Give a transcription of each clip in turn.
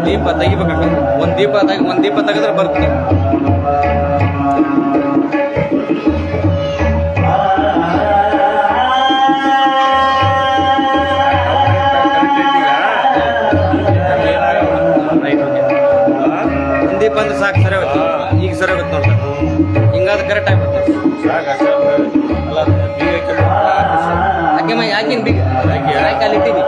ದೀಪ ತೆಗಿಬೇಕಾಗ ಒಂದು ದೀಪ ತೆಗೆದ್ರೆ ಬರುತ್ತೆ. ಒಂದು ದೀಪ ಅಂದ್ರೆ ಸಾಕು, ಸರಿ ಹೋಗುತ್ತೆ. ಈಗ ಸರಿ ಹೋಗುತ್ತೆ ನೋಡ್ತಾರೆ, ಹಿಂಗಾದ್ರೆ ಕರೆಕ್ಟ್ ಆಗಿರುತ್ತೆ. ಹಾಕಿನ ಬೀಗ ಹಾಕಿ ಅಲ್ಲಿ ಇಟ್ಟಿನಿ.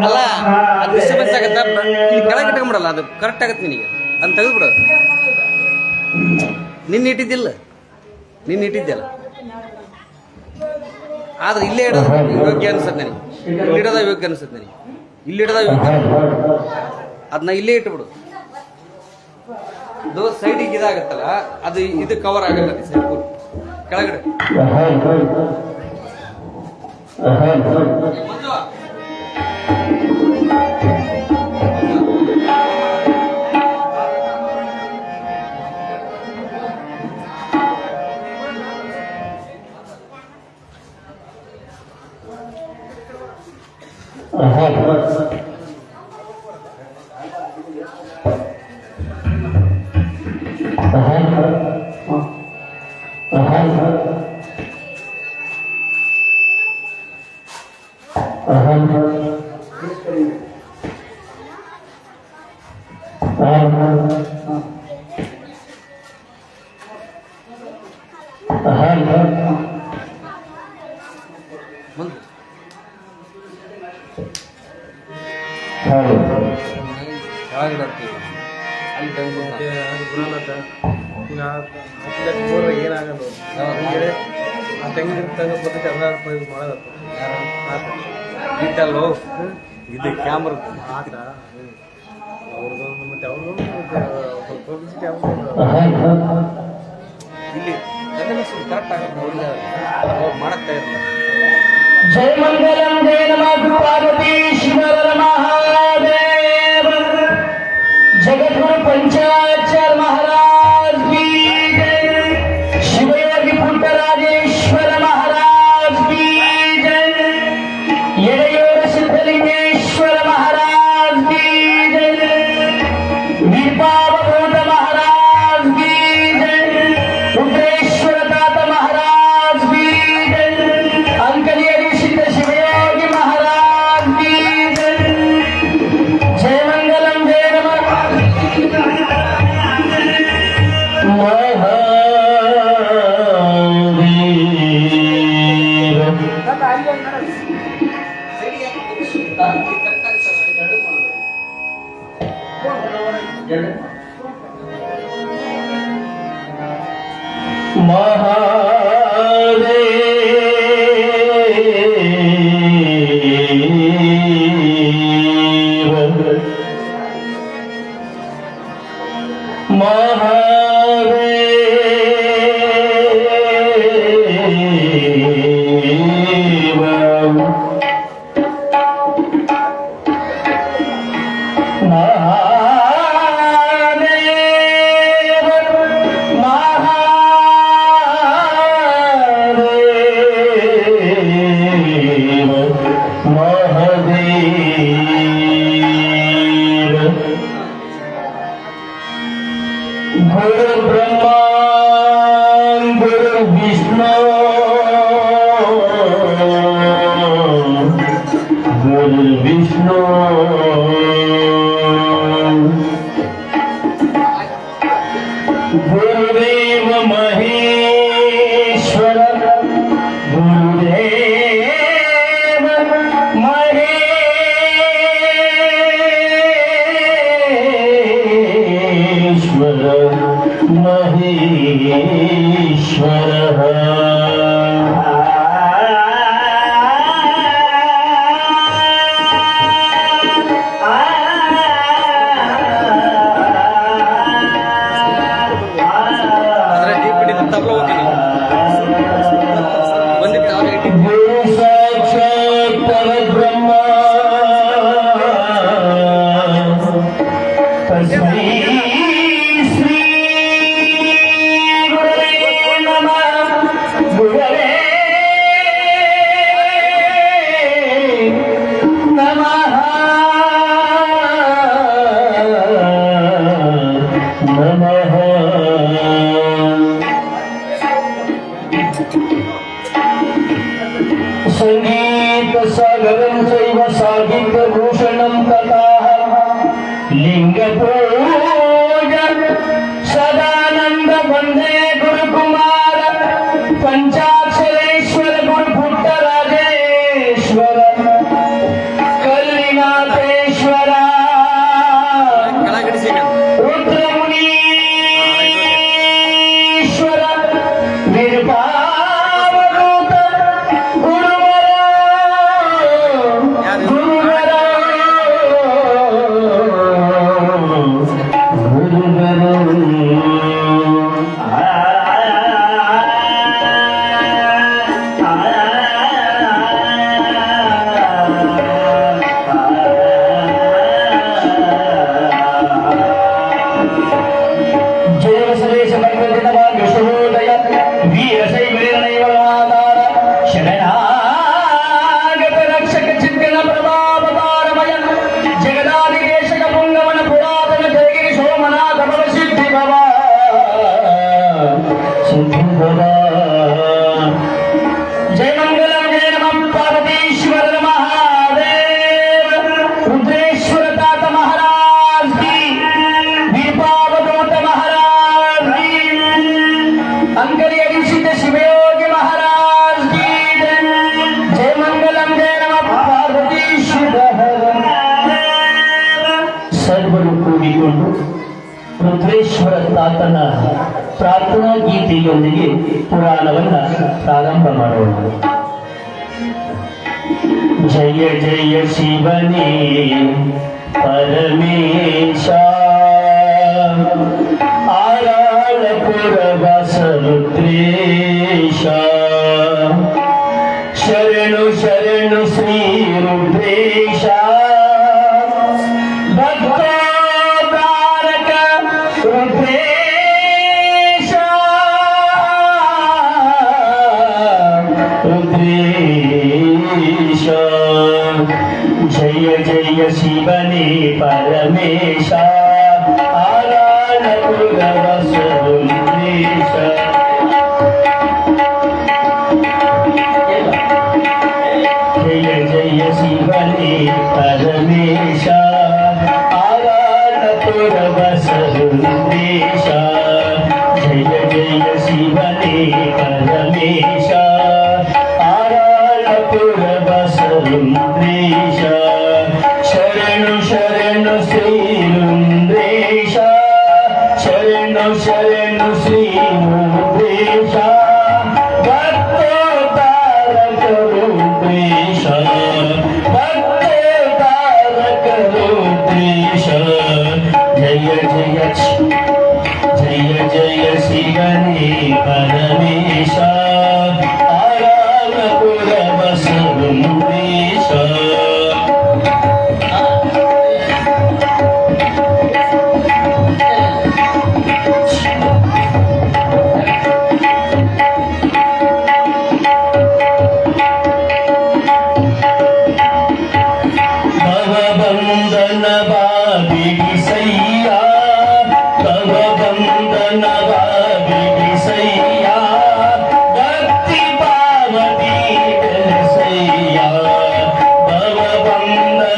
ಅಲ್ಲ ಅದು ಡಿಸ್ಟರ್ಬೆನ್ಸ್ ಆಗತ್ತಾ ಇಲ್ಲಿ ಕೆಳಗೆ ಇಟ್ಕೊಂಡ್ಬಿಡಲ್ಲ ಅದು ಕರೆಕ್ಟ್ ಆಗತ್ತೆ ನಿನಗೆ ಅದನ್ನ ತೆಗೆದ್ಬಿಡು ನಿನ್ನ ಇಟ್ಟಿದ್ದಿಲ್ಲ ಆದ್ರೆ ಇಲ್ಲೇ ಇಡೋದು ಯೋಗ್ಯ ಅನ್ಸತ್ತೆ ನನಗೆ ಇಲ್ಲಿ ಇಡೋದ ಯೋಗ್ಯ ಅನ್ಸತ್ತೆ ನನಗೆ ಇಲ್ಲಿ ಇಡೋದ ಯೋಗ್ಯ ಅದನ್ನ ಇಲ್ಲೇ ಇಟ್ಬಿಡು ಅದು ಸೈಡಿಗೆ ಇದಾಗತ್ತಲ್ಲ ಅದು ಇದು ಕವರ್ ಆಗಲ್ಲ ಸೈಡ್ ಪೂರ್ತಿ ಕೆಳಗಡೆ ಏನಾಗಲ್ಲ ಆ ತೆಂಗಿನ ಬದಕ್ಕೆ ಮಾಡೋದಲ್ಲೋ ಇದು ಕ್ಯಾಮ್ರಾ ಆಟ ಅವ್ರದ್ದು ಮತ್ತೆ ಅವರು ಇಲ್ಲಿ ಕರೆಕ್ಟ್ ಆಗುತ್ತೆ ಅವ್ರು ಮಾಡಕ್ತಾ ಇರಲಿಲ್ಲ. जय मंगलम जय नमः पार्वती शिवर महादेव जगद्गुरु पंचाक्षर महाराज की जय शिवयोगी पुंडराजेश्वर महाराज की जय यड़योर सिद्धलिंगेश्वर महाराज की जय वीरपावभूत महाराज की जय रुद्रेश्वर तात महाराज की जय अंकलिया शिवयोगी महाराज की जय मंगलम जय नमः महादेव ब्रह्मा गुरु विष्णु गुरुदेव महेश्वर गुरुदेव महेश्वर ಆದ್ರೆ ಈ ಕಡೆ ತಬಲ ಹೋಗ್ತೀನಿ ಬಂದಿತ್ತು ಆದ್ರೆ गुरु साक्षात् परब्रह्म तस्मै श्री गुरवे नमः गुरवे नमः नमः संगीत सागरं चैव साहित्य भूषणं तथा लिंग पूजन सदानंद वंदे गुरुकुमार पंचाक्षरेश्वर गुरुपुट्टराजेश्वर कल्लिनाथेश्वर ಕೆಳಗಡೆ ಸಿಗ रुद्रमुनीश्वर विरपावधूत गुरुवर गुरुवर जय मंगलम जय नमः पार्वतीश्वर महादेव रुद्रेश्वर तात महाराज की वीरपावधूत महाराज की अंकली अभिषिक्त शिवयोगी महाराज की जय मंगलम जय नमः पार्वतीश्वर सर्वरू ಕೂಡಿಕೊಂಡು ರುದ್ರೇಶ್ವರ ತಾತನ ಪ್ರಾರ್ಥನಾ ಗೀತೆಯೊಂದಿಗೆ ಪುರಾಣವನ್ನ ಪ್ರಾರಂಭ ಮಾಡೋಣ. ಜಯ ಜಯ ಶಿವನೇ ಪರಮೇಶ ಆರಾಳಪುರ ವಾಸ ರುದ್ರೇಶ ಶರಣು ಶರಣು ಶ್ರೀ ರುದ್ರೇಶ ಭಕ್ತೋದ್ಧಾರಕ ರುದ್ರೇಶ ರುದ್ರೇಶ ಜಯ ಜಯ ಶಿವನೇ ಪರಮೇಶ ಆರಾಳಪುರ ವಾಸ ರುದ್ರೇಶ जय जय शिवने परमेश आराधपुर बस रुद्रेश जय जय शिवने परमेश आराधपुर बस रुद्रेश शरणु शरणु श्री रुद्रेश शरणु शरणु श्री रुद्रेश भक्तोद्धारक रुद्रेश भक्तोद्धारक रुद्रेश जय जय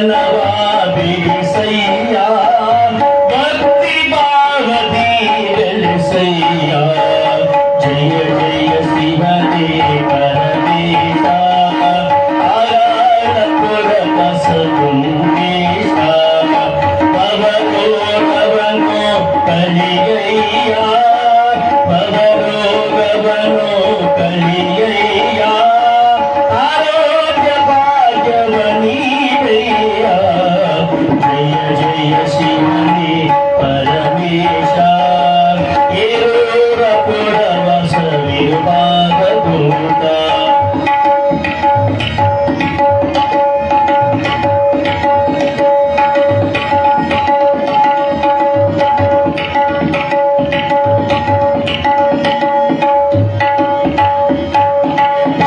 ಚರಣವಾ ಬಿಡಿಸಯ್ಯ ಭಕ್ತಿ ಭಾವದಿ ಬೆಳೆಸಯ್ಯ ಜಯ ಜಯ ಶಿವನೇ ಪರಮೇಶ ಆರಾಧಪುರ ಬಸವಂತೇಶ ಭವರೋಗವನು ಕಲಿಯಯ್ಯ ಭವರೋಗವನು ಕಲಿಯಯ್ಯ ಆರೋಗ್ಯ ಭಾಗ್ಯವನೀದಯ್ಯ ಜಯ ಜಯ ಶಿವನೇ ಪರಮೇಶ ಏರೂರಪುರ ಬಸವಿರುಪಾದೂತ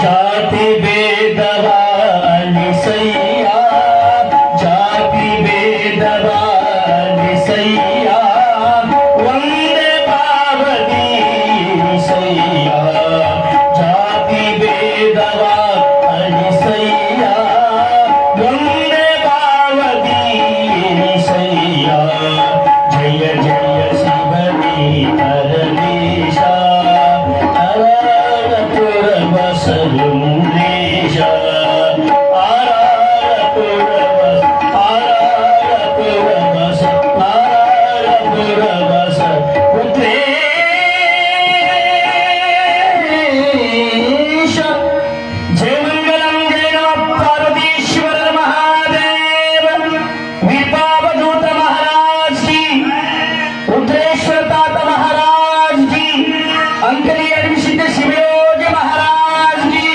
ಜಾತಿ ಭೇದವ ಅನಿಸಯ್ಯ ಜಾತಿ ಭೇದವ ಅನಿಸಯ್ಯ ಒಂದೇ ಭಾವದಿ ಸಯ್ಯ ಜಾತಿ ಭೇದವ ಅನಿಸಯ್ಯ ಒಂದೇ ಭಾವದಿ ಸಯ್ಯ ಜಯ ಜಯ ಶಿವನೇ ಪರಮೇಶ ಆರಾಧಪುರ ಬಸವಂತೇಶ ಆರಾಧಪುರ ಬಸ ಆರಾಧಪುರ ಬಸವಂತೇಶ ಜಯ ಮಂಗಲಂ ಜಯ ನಮಃ ಪಾರ್ವತೀಶ್ವರ ಮಹಾದೇವ ವಿಪಾವಧೂತ ಮಹಾರಾಜ್ ಜಿ रुद्रेश्वर ताता महाराज जी अंकली अरिसिद्ध शिवयोगी महाराज जी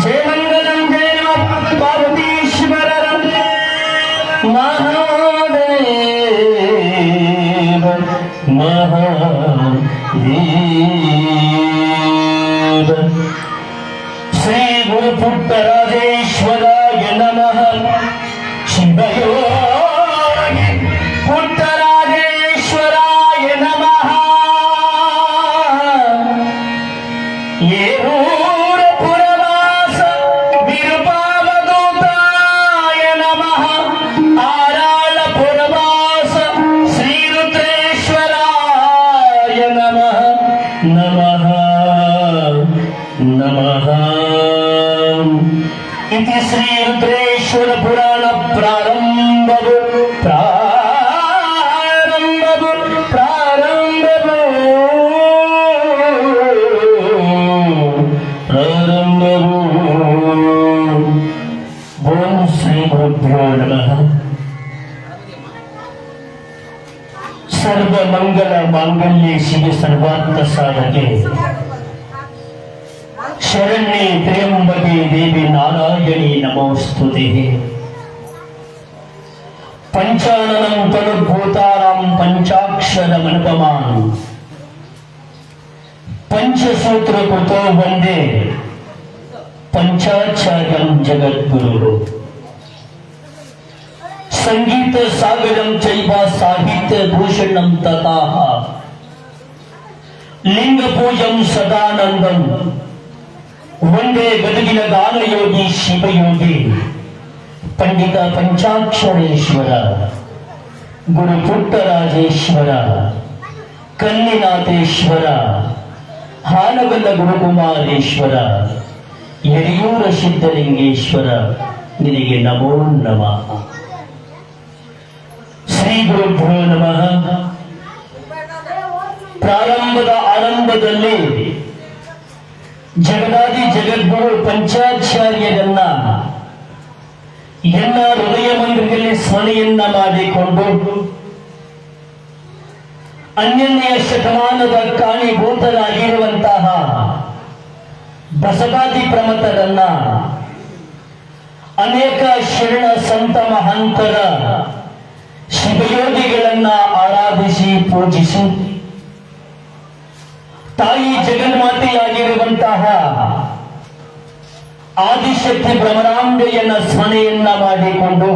जय मंगलम जय नमः पार्वतीश्वर महादेव महादेव श्री गुरु पुट्टराजेश्वराय नमः शिवयोगी पुट्टराजेश्वराय नमः येरूरपुरवास विरूपावधूताय नमः आराळपुरवास श्रीरुद्रेश्वराय नमः नमः नमः इति श्रीरुद्रेश्वर पुराण प्रारंभवु ಓಂ ಶ್ರೀ ಗುರುಭ್ಯೋ ನಮಃ ಸರ್ವ ಮಂಗಲ ಮಾಂಗಲ್ಯ ಶಿವ ಸರ್ವಾರ್ಥ ಸಾಧಕೆ ಶರಣ್ಯೆ ತ್ರ್ಯಂಬಕೆ ದೇವಿ ನಾರಾಯಣಿ ನಮೋಸ್ತುತೆ पंचाननं तनुभूतानां पंचाक्षरमनुपमान् पंचसूत्रकृतो वन्दे पंचाचार्यं जगद्गुरुः संगीत सागरं चैव साहित्य भूषणं तथाः लिंगपूजं सदानन्दं वन्दे गदगिन गानयोगी शिवयोगी पंडित पंचाक्षरेश्वर गुरु पुट्टराजेश्वर कन्निनाथेश्वर हानगल गुरुकुमारेश्वर यडियूर सिद्धलिंगेश्वर निनगे नमो नमः श्री गुरुभ्यो नमः ಪ್ರಾರಂಭದ ಆರಂಭದಲ್ಲಿ ಜಗದಾದಿ ಜಗದ್ಗುರು ಪಂಚಾಚಾರ್ಯರನ್ನ ಎಲ್ಲ ಹೃದಯ ಮಂದಿರದಲ್ಲಿ ಸ್ಮರಣೆಯನ್ನ ಮಾಡಿಕೊಂಡು ಅನ್ಯನ್ಯ ಶತಮಾನದ ಕಾರಣೀಭೂತರಾಗಿರುವಂತಹ ಬಸವಾದಿ ಪ್ರಮಥರನ್ನ ಅನೇಕ ಶರಣ ಸಂತ ಮಹಾಂತರ ಶಿವಯೋಗಿಗಳನ್ನ ಆರಾಧಿಸಿ ಪೂಜಿಸಿ ತಾಯಿ ಜಗನ್ಮಾತೆಯಾಗಿರುವಂತಹ ಆದಿಶಕ್ತಿ ಭ್ರಮರಾಂಬೆಯನ್ನ ಸ್ಮರಣೆಯನ್ನ ಮಾಡಿಕೊಂಡು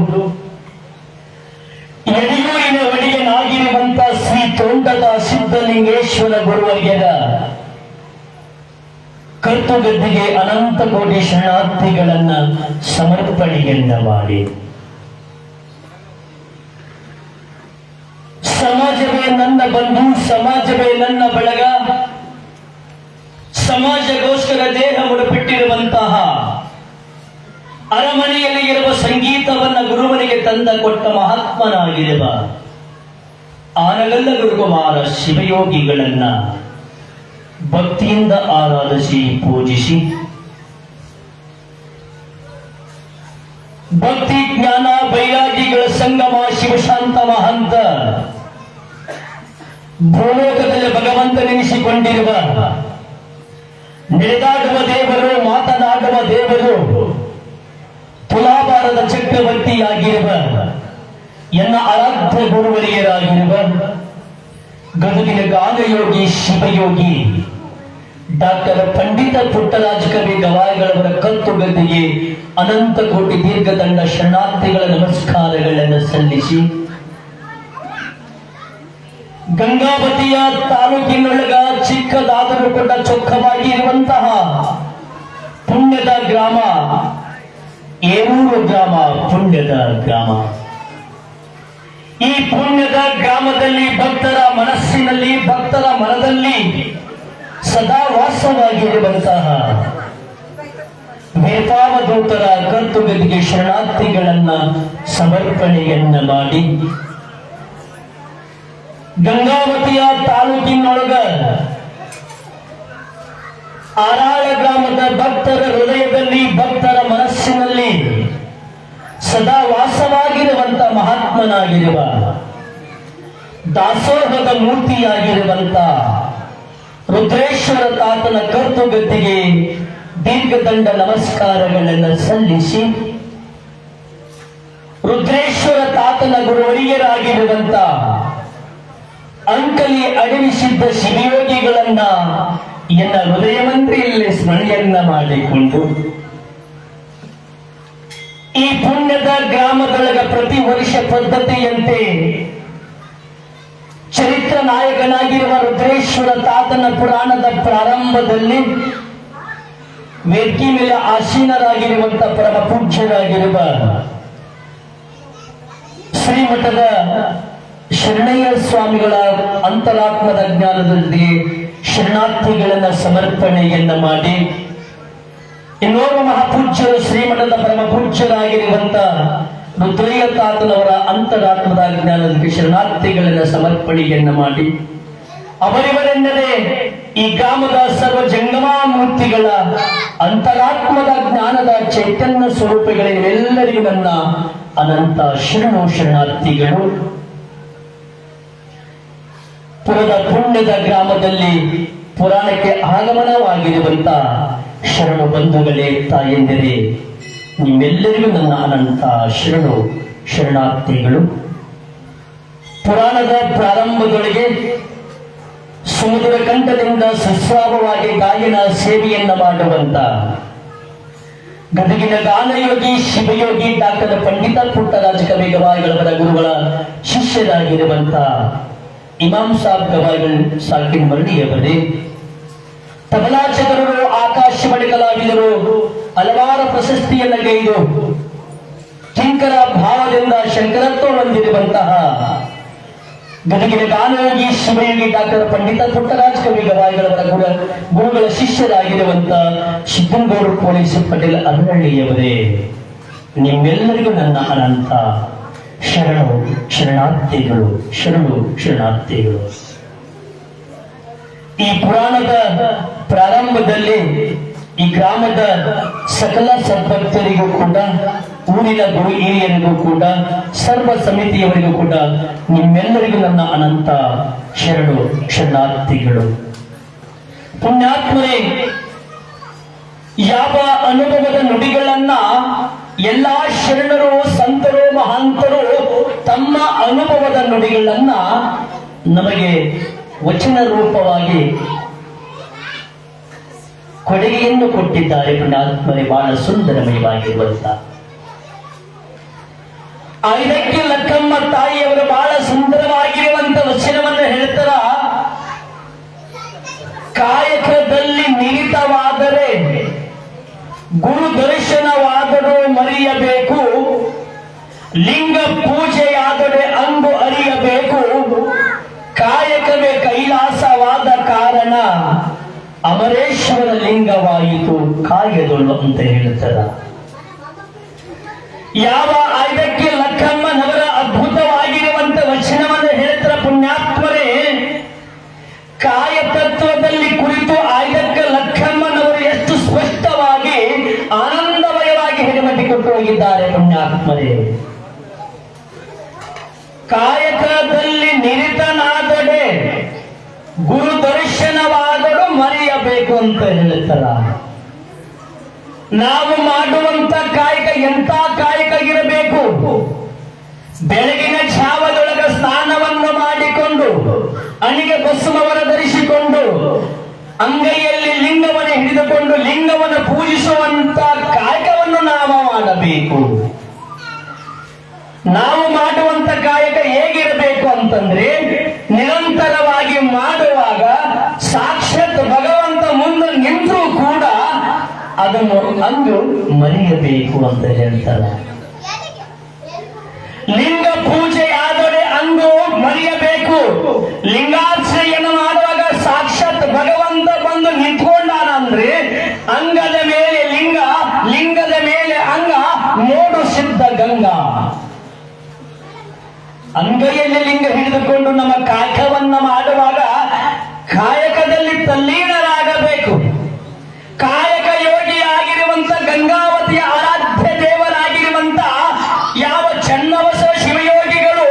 ಯಡಿಯೂರಿನ ಒಡೆಯನಾಗಿರುವಂತ ಶ್ರೀ ತೋಂಟದ ಸಿದ್ಧಲಿಂಗೇಶ್ವರ ಗುರುವರ್ಯರ ಕರ್ತುಗದ್ದಿಗೆ ಅನಂತ ಕೋಟಿ ಶರಣಾರ್ಥಿಗಳನ್ನ ಸಮರ್ಪಣೆಯನ್ನ ಮಾಡಿ ನನ್ನ ಬಂಧು, ಸಮಾಜವೇ ನನ್ನ ಬಳಗ, ಸಮಾಜಗೋಸ್ಕರ ದೇಹ ಮುಡುಪಿಟ್ಟಿರುವಂತಹ ಅರಮನೆಯಲ್ಲಿ ಇರುವ ಸಂಗೀತವನ್ನ ಗುರುವನಿಗೆ ತಂದ ಕೊಟ್ಟ ಮಹಾತ್ಮನಾಗಿರುವ ಆನಗಲ್ಲ ಗುರುಕುಮಾರ ಶಿವಯೋಗಿಗಳನ್ನ ಭಕ್ತಿಯಿಂದ ಆರಾಧಿಸಿ ಪೂಜಿಸಿ, ಭಕ್ತಿ ಜ್ಞಾನ ವೈರಾಗಿಗಳ ಸಂಗಮ ಶಿವಶಾಂತ ಮಹಂತ ಭೂಲೋಕದಲ್ಲಿ ಭಗವಂತನೆನಿಸಿಕೊಂಡಿರುವ ನಡೆದಾಡುವ ದೇವರು, ಮಾತನಾಡುವ ದೇವರು, ತುಲಾಭಾರದ ಚಕ್ರವರ್ತಿಯಾಗಿರುವ ಎನ್ನ ಆರಾಧ್ಯ ಗುರುವರಿಯರಾಗಿರುವ ಗದುಗಿನ ಗಾನಯೋಗಿ ಶಿವಯೋಗಿ ಡಾಕ್ಟರ್ ಪಂಡಿತ ಪುಟ್ಟರಾಜ ಕವಿ ಗವಾಯಿಗಳವರ ಕತ್ತು ಗದ್ದಿಗೆ ಅನಂತ ಕೋಟಿ ದೀರ್ಘದಂಡ ಶರಣಾರ್ಥಿಗಳ ನಮಸ್ಕಾರಗಳನ್ನು ಸಲ್ಲಿಸಿ, ಗಂಗಾವತಿಯ ತಾಲೂಕಿನೊಳಗ ಚಿಕ್ಕದಾದರೂ ಕೂಡ ಚೊಕ್ಕವಾಗಿ ಇರುವಂತಹ ಪುಣ್ಯದ ಗ್ರಾಮ ಏರೂರು ಗ್ರಾಮ, ಪುಣ್ಯದ ಗ್ರಾಮ. ಈ ಪುಣ್ಯದ ಗ್ರಾಮದಲ್ಲಿ ಭಕ್ತರ ಮನಸ್ಸಿನಲ್ಲಿ, ಭಕ್ತರ ಮನದಲ್ಲಿ ಸದಾ ವಾಸವಾಗಿರುವಂತಹ ವೇತಾವಧೂತರ ಕರ್ತುಗದಿಗೆ ಶರಣಾರ್ಥಿಗಳನ್ನ ಸಮರ್ಪಣೆಯನ್ನ ಮಾಡಿ, ಗಂಗಾವತಿಯ ತಾಲೂಕಿನೊಳಗ ಆರಾಳ ಗ್ರಾಮದ ಭಕ್ತರ ಹೃದಯದಲ್ಲಿ, ಭಕ್ತರ ಮನಸ್ಸಿನಲ್ಲಿ ಸದಾ ವಾಸವಾಗಿರುವಂತ ಮಹಾತ್ಮನಾಗಿರುವ ದಾಸೋಹದ ಮೂರ್ತಿಯಾಗಿರುವಂತ ರುದ್ರೇಶ್ವರ ತಾತನ ಕರ್ತುಗದ್ದಿಗೆ ದೀರ್ಘದಂಡ ನಮಸ್ಕಾರಗಳನ್ನು ಸಲ್ಲಿಸಿ, ರುದ್ರೇಶ್ವರ ತಾತನ ಗುರುವರಿಯರಾಗಿರುವಂತ ಅಂಕಲಿ ಅಡವಿಸಿದ್ದ ಶಿವಯೋಗಿಗಳನ್ನ ಎನ್ನ ಹೃದಯ ಮಂತ್ರಿಯಲ್ಲಿ ಸ್ಮರಣೆಯನ್ನ ಮಾಡಿಕೊಂಡು, ಈ ಪುಣ್ಯದ ಗ್ರಾಮದೊಳಗ ಪ್ರತಿ ವರ್ಷ ಪದ್ಧತಿಯಂತೆ ಚರಿತ್ರ ನಾಯಕನಾಗಿರುವ ರುದ್ರೇಶ್ವರ ತಾತನ ಪುರಾಣದ ಪ್ರಾರಂಭದಲ್ಲಿ ವೇದಿಕೆ ಮೇಲೆ ಆಸೀನರಾಗಿರುವಂತ ಪರಮ ಪೂಜ್ಯರಾಗಿರುವ ಶ್ರೀಮಠದ ಶರಣಯ್ಯ ಸ್ವಾಮಿಗಳ ಅಂತರಾತ್ಮದ ಜ್ಞಾನದಲ್ಲಿ ಶರಣಾರ್ಥಿಗಳನ್ನ ಸಮರ್ಪಣೆಯನ್ನ ಮಾಡಿ, ಇನ್ನೋರ್ವ ಮಹಾಪೂಜ್ಯರು ಶ್ರೀಮಠದ ಪರಮ ಪೂಜ್ಯರಾಗಿರುವಂತ ರುದ್ರಯ್ಯ ತಾತನವರ ಅಂತರಾತ್ಮದ ಜ್ಞಾನದಲ್ಲಿ ಶರಣಾರ್ಥಿಗಳನ್ನ ಸಮರ್ಪಣೆಯನ್ನ ಮಾಡಿ, ಅವರಿವರೆಂದರೆ ಈ ಗ್ರಾಮದ ಸರ್ವ ಜಂಗಮಾ ಮೂರ್ತಿಗಳ ಅಂತರಾತ್ಮದ ಜ್ಞಾನದ ಚೈತನ್ಯ ಸ್ವರೂಪಗಳೆಲ್ಲರಿಗೂ ನನ್ನ ಅನಂತ ಶರಣಾರ್ಥಿಗಳು. ಪುರದ ಪುಣ್ಯದ ಗ್ರಾಮದಲ್ಲಿ ಪುರಾಣಕ್ಕೆ ಆಗಮನವಾಗಿರುವಂತ ಶರಣು ಬಂಧುಗಳೇ, ತಾಯಂದಿರೇ, ನಿಮ್ಮೆಲ್ಲರಿಗೂ ನನ್ನ ಅನಂತ ಶರಣಾರ್ಥಿಗಳು. ಪುರಾಣದ ಪ್ರಾರಂಭದೊಳಗೆ ಸಮುದ್ರ ಕಂಠದಿಂದ ಸುಸ್ರಾವವಾಗಿ ಗಾಯನ ಸೇವೆಯನ್ನ ಮಾಡುವಂತ ಗದಗಿನ ಗಾನಯೋಗಿ ಶಿವಯೋಗಿ ಡಾಕ್ಟರ್ ಪಂಡಿತ ಪುಟ್ಟರಾಜ ಕವಿ ಗವಾಯಿಗಳವರ ಗುರುಗಳ ಶಿಷ್ಯರಾಗಿರುವಂತ ಇಮಾಮ್ ಸಾಬ್ ಗವಾಯಿಗಳು ಸಾಕಿನ್ ಮರಳಿಯವರೇ, ತಬಲಾಚಕರು, ಆಕಾಶವಾಣಿ ಕಲಾವಿದರು, ಹಲವಾರು ಪ್ರಶಸ್ತಿಯನ್ನ ಗೈದು ಕಿಂಕರ ಭಾವದಿಂದ ಶಂಕರತ್ವ ಹೊಂದಿರುವಂತಹ ಗದಗಿನ ಗಾನಯೋಗಿ ಶಿವಯೋಗಿ ಡಾಕ್ಟರ್ ಪಂಡಿತ ಪುಟ್ಟರಾಜ ಕವಿ ಗವಾಯಿಗಳವರ ಗುರುಗಳ ಶಿಷ್ಯರಾಗಿರುವಂತ ಸಿದ್ದನಗೌಡರು ಪೊಲೀಸ್ ಪಟೇಲ್ ಅರಹಳ್ಳಿಯವರೇ, ನಿಮ್ಮೆಲ್ಲರಿಗೂ ನನ್ನ ಅನಂತ ಶರಣಾರ್ಥಿಗಳು. ಈ ಪುರಾಣದ ಪ್ರಾರಂಭದಲ್ಲಿ ಈ ಗ್ರಾಮದ ಸಕಲ ಸದ್ಭಕ್ತರಿಗೂ ಕೂಡ, ಊರಿನ ಗುರು ಹಿರಿಯರಿಗೂ ಕೂಡ, ಸರ್ವ ಸಮಿತಿಯವರಿಗೂ ಕೂಡ ನಿಮ್ಮೆಲ್ಲರಿಗೂ ನನ್ನ ಅನಂತ ಶರಣಾರ್ಥಿಗಳು. ಪುಣ್ಯಾತ್ಮರೇ, ಯಾವ ಅನುಭವದ ನುಡಿಗಳನ್ನ ಎಲ್ಲಾ ಶರಣರು, ಸಂತರು, ಮಹಾಂತರು ತಮ್ಮ ಅನುಭವದ ನುಡಿಗಳನ್ನ ನಮಗೆ ವಚನ ರೂಪವಾಗಿ ಕೊಡುಗೆಯನ್ನು ಕೊಟ್ಟಿದ್ದಾರೆ. ಪುಣ್ಯಾತ್ಮರೇ, ಬಹಳ ಸುಂದರಮಯವಾಗಿರುವಂತ ಇದಕ್ಕೆ ಲಕ್ಕಮ್ಮ ತಾಯಿಯವರು ಬಹಳ ಸುಂದರವಾಗಿರುವಂತ ವಚನವನ್ನು ಹೇಳ್ತಾರ. ಕಾಯಕದಲ್ಲಿ ನಿರತವಾದರೆ, ಗುರು ದರ್ಶನವಾದರೂ ಮರೆಯಬೇಕು, ಲಿಂಗ ಪೂಜೆಯಾದರೆ ಅಂದು ಅರಿಯಬೇಕು, ಕಾರಣ ಅಮರೇಶ್ವರ ಲಿಂಗವಾಯಿತು ಕಾಯದೊಳ್ಳು ಅಂತ ಹೇಳ್ತಾರ. ಯಾವ ಆಯ್ದಕ್ಕೆ ಲಕ್ಕಮ್ಮನವರ ಅದ್ಭುತವಾಗಿರುವಂತ ವಚನವನ್ನು ಹೇಳ್ತಾರ ಪುಣ್ಯಾತ್ಮರೇ. ಕಾಯ ತತ್ವದಲ್ಲಿ ಕುರಿತು ಆಯ್ದಕ್ಕ ಲಕ್ಕಮ್ಮನವರು ಎಷ್ಟು ಸ್ಪಷ್ಟವಾಗಿ ಆನಂದಮಯವಾಗಿ ಹಿಡಿಮಟ್ಟಿಕೊಟ್ಟು ಹೋಗಿದ್ದಾರೆ ಪುಣ್ಯಾತ್ಮರೇ. ಕಾಯಕದಲ್ಲಿ ನಿರತನಾದಡೆ ಗುರು ದರ್ಶನವಾದರೂ ಮರೆಯಬೇಕು ಅಂತ ಹೇಳ್ತಾರ. ನಾವು ಮಾಡುವಂತ ಕಾಯಕ ಎಂತ ಕಾಯಕ ಇರಬೇಕು? ಬೆಳಗಿನ ಛಾವದೊಳಗ ಸ್ನಾನವನ್ನು ಮಾಡಿಕೊಂಡು ಅಣಿಗೆ ಭಸ್ಮವನ್ನು ಧರಿಸಿಕೊಂಡು ಅಂಗೈಯಲ್ಲಿ ಲಿಂಗವನ್ನು ಹಿಡಿದುಕೊಂಡು ಲಿಂಗವನ್ನು ಪೂಜಿಸುವಂತ ಕಾಯಕವನ್ನು ನಾವು ಮಾಡಬೇಕು. ನಾವು ಮಾಡುವಂತ ಕಾಯಕ ಹೇಗಿರಬೇಕು ಅಂತಂದ್ರೆ, ನಿರಂತರವಾಗಿ ಮಾಡುವಾಗ ಸಾಕ್ಷಾತ್ ಭಗವಂತ ಮುಂದೆ ನಿಂತರೂ ಕೂಡ ಅದನ್ನು ಅಂದು ಮರೆಯಬೇಕು ಅಂತ ಹೇಳ್ತಾರೆ. ಲಿಂಗ ಪೂಜೆ ಆದರೆ ಅಂದು ಮರೆಯಬೇಕು. ಲಿಂಗಾರ್ಚನೆಯನ್ನು ಮಾಡುವಾಗ ಸಾಕ್ಷಾತ್ ಭಗವಂತ ಬಂದು ನಿಂತ್ಕೊಂಡಾನಂದ್ರೆ ಅಂಗದ ಮೇಲೆ ಲಿಂಗ, ಲಿಂಗದ ಮೇಲೆ ಅಂಗ, ನೋಡು ಸಿದ್ಧ ಗಂಗಾ. ಅಂಗೈಯಲ್ಲಿ ಲಿಂಗ ಹಿಡಿದುಕೊಂಡು ನಮ್ಮ ಕಾಯಕವನ್ನ ಮಾಡುವಾಗ ಕಾಯಕದಲ್ಲಿ ತಲ್ಲೀನರಾಗಬೇಕು. ಕಾಯಕ ಯೋಗಿ ಆಗಿರುವಂತ ಗಂಗಾವತಿಯ ಆರಾಧ್ಯ ದೇವರಾಗಿರುವಂತ ಯಾವ ಚನ್ನಬಸವ ಶಿವಯೋಗಿಗಳು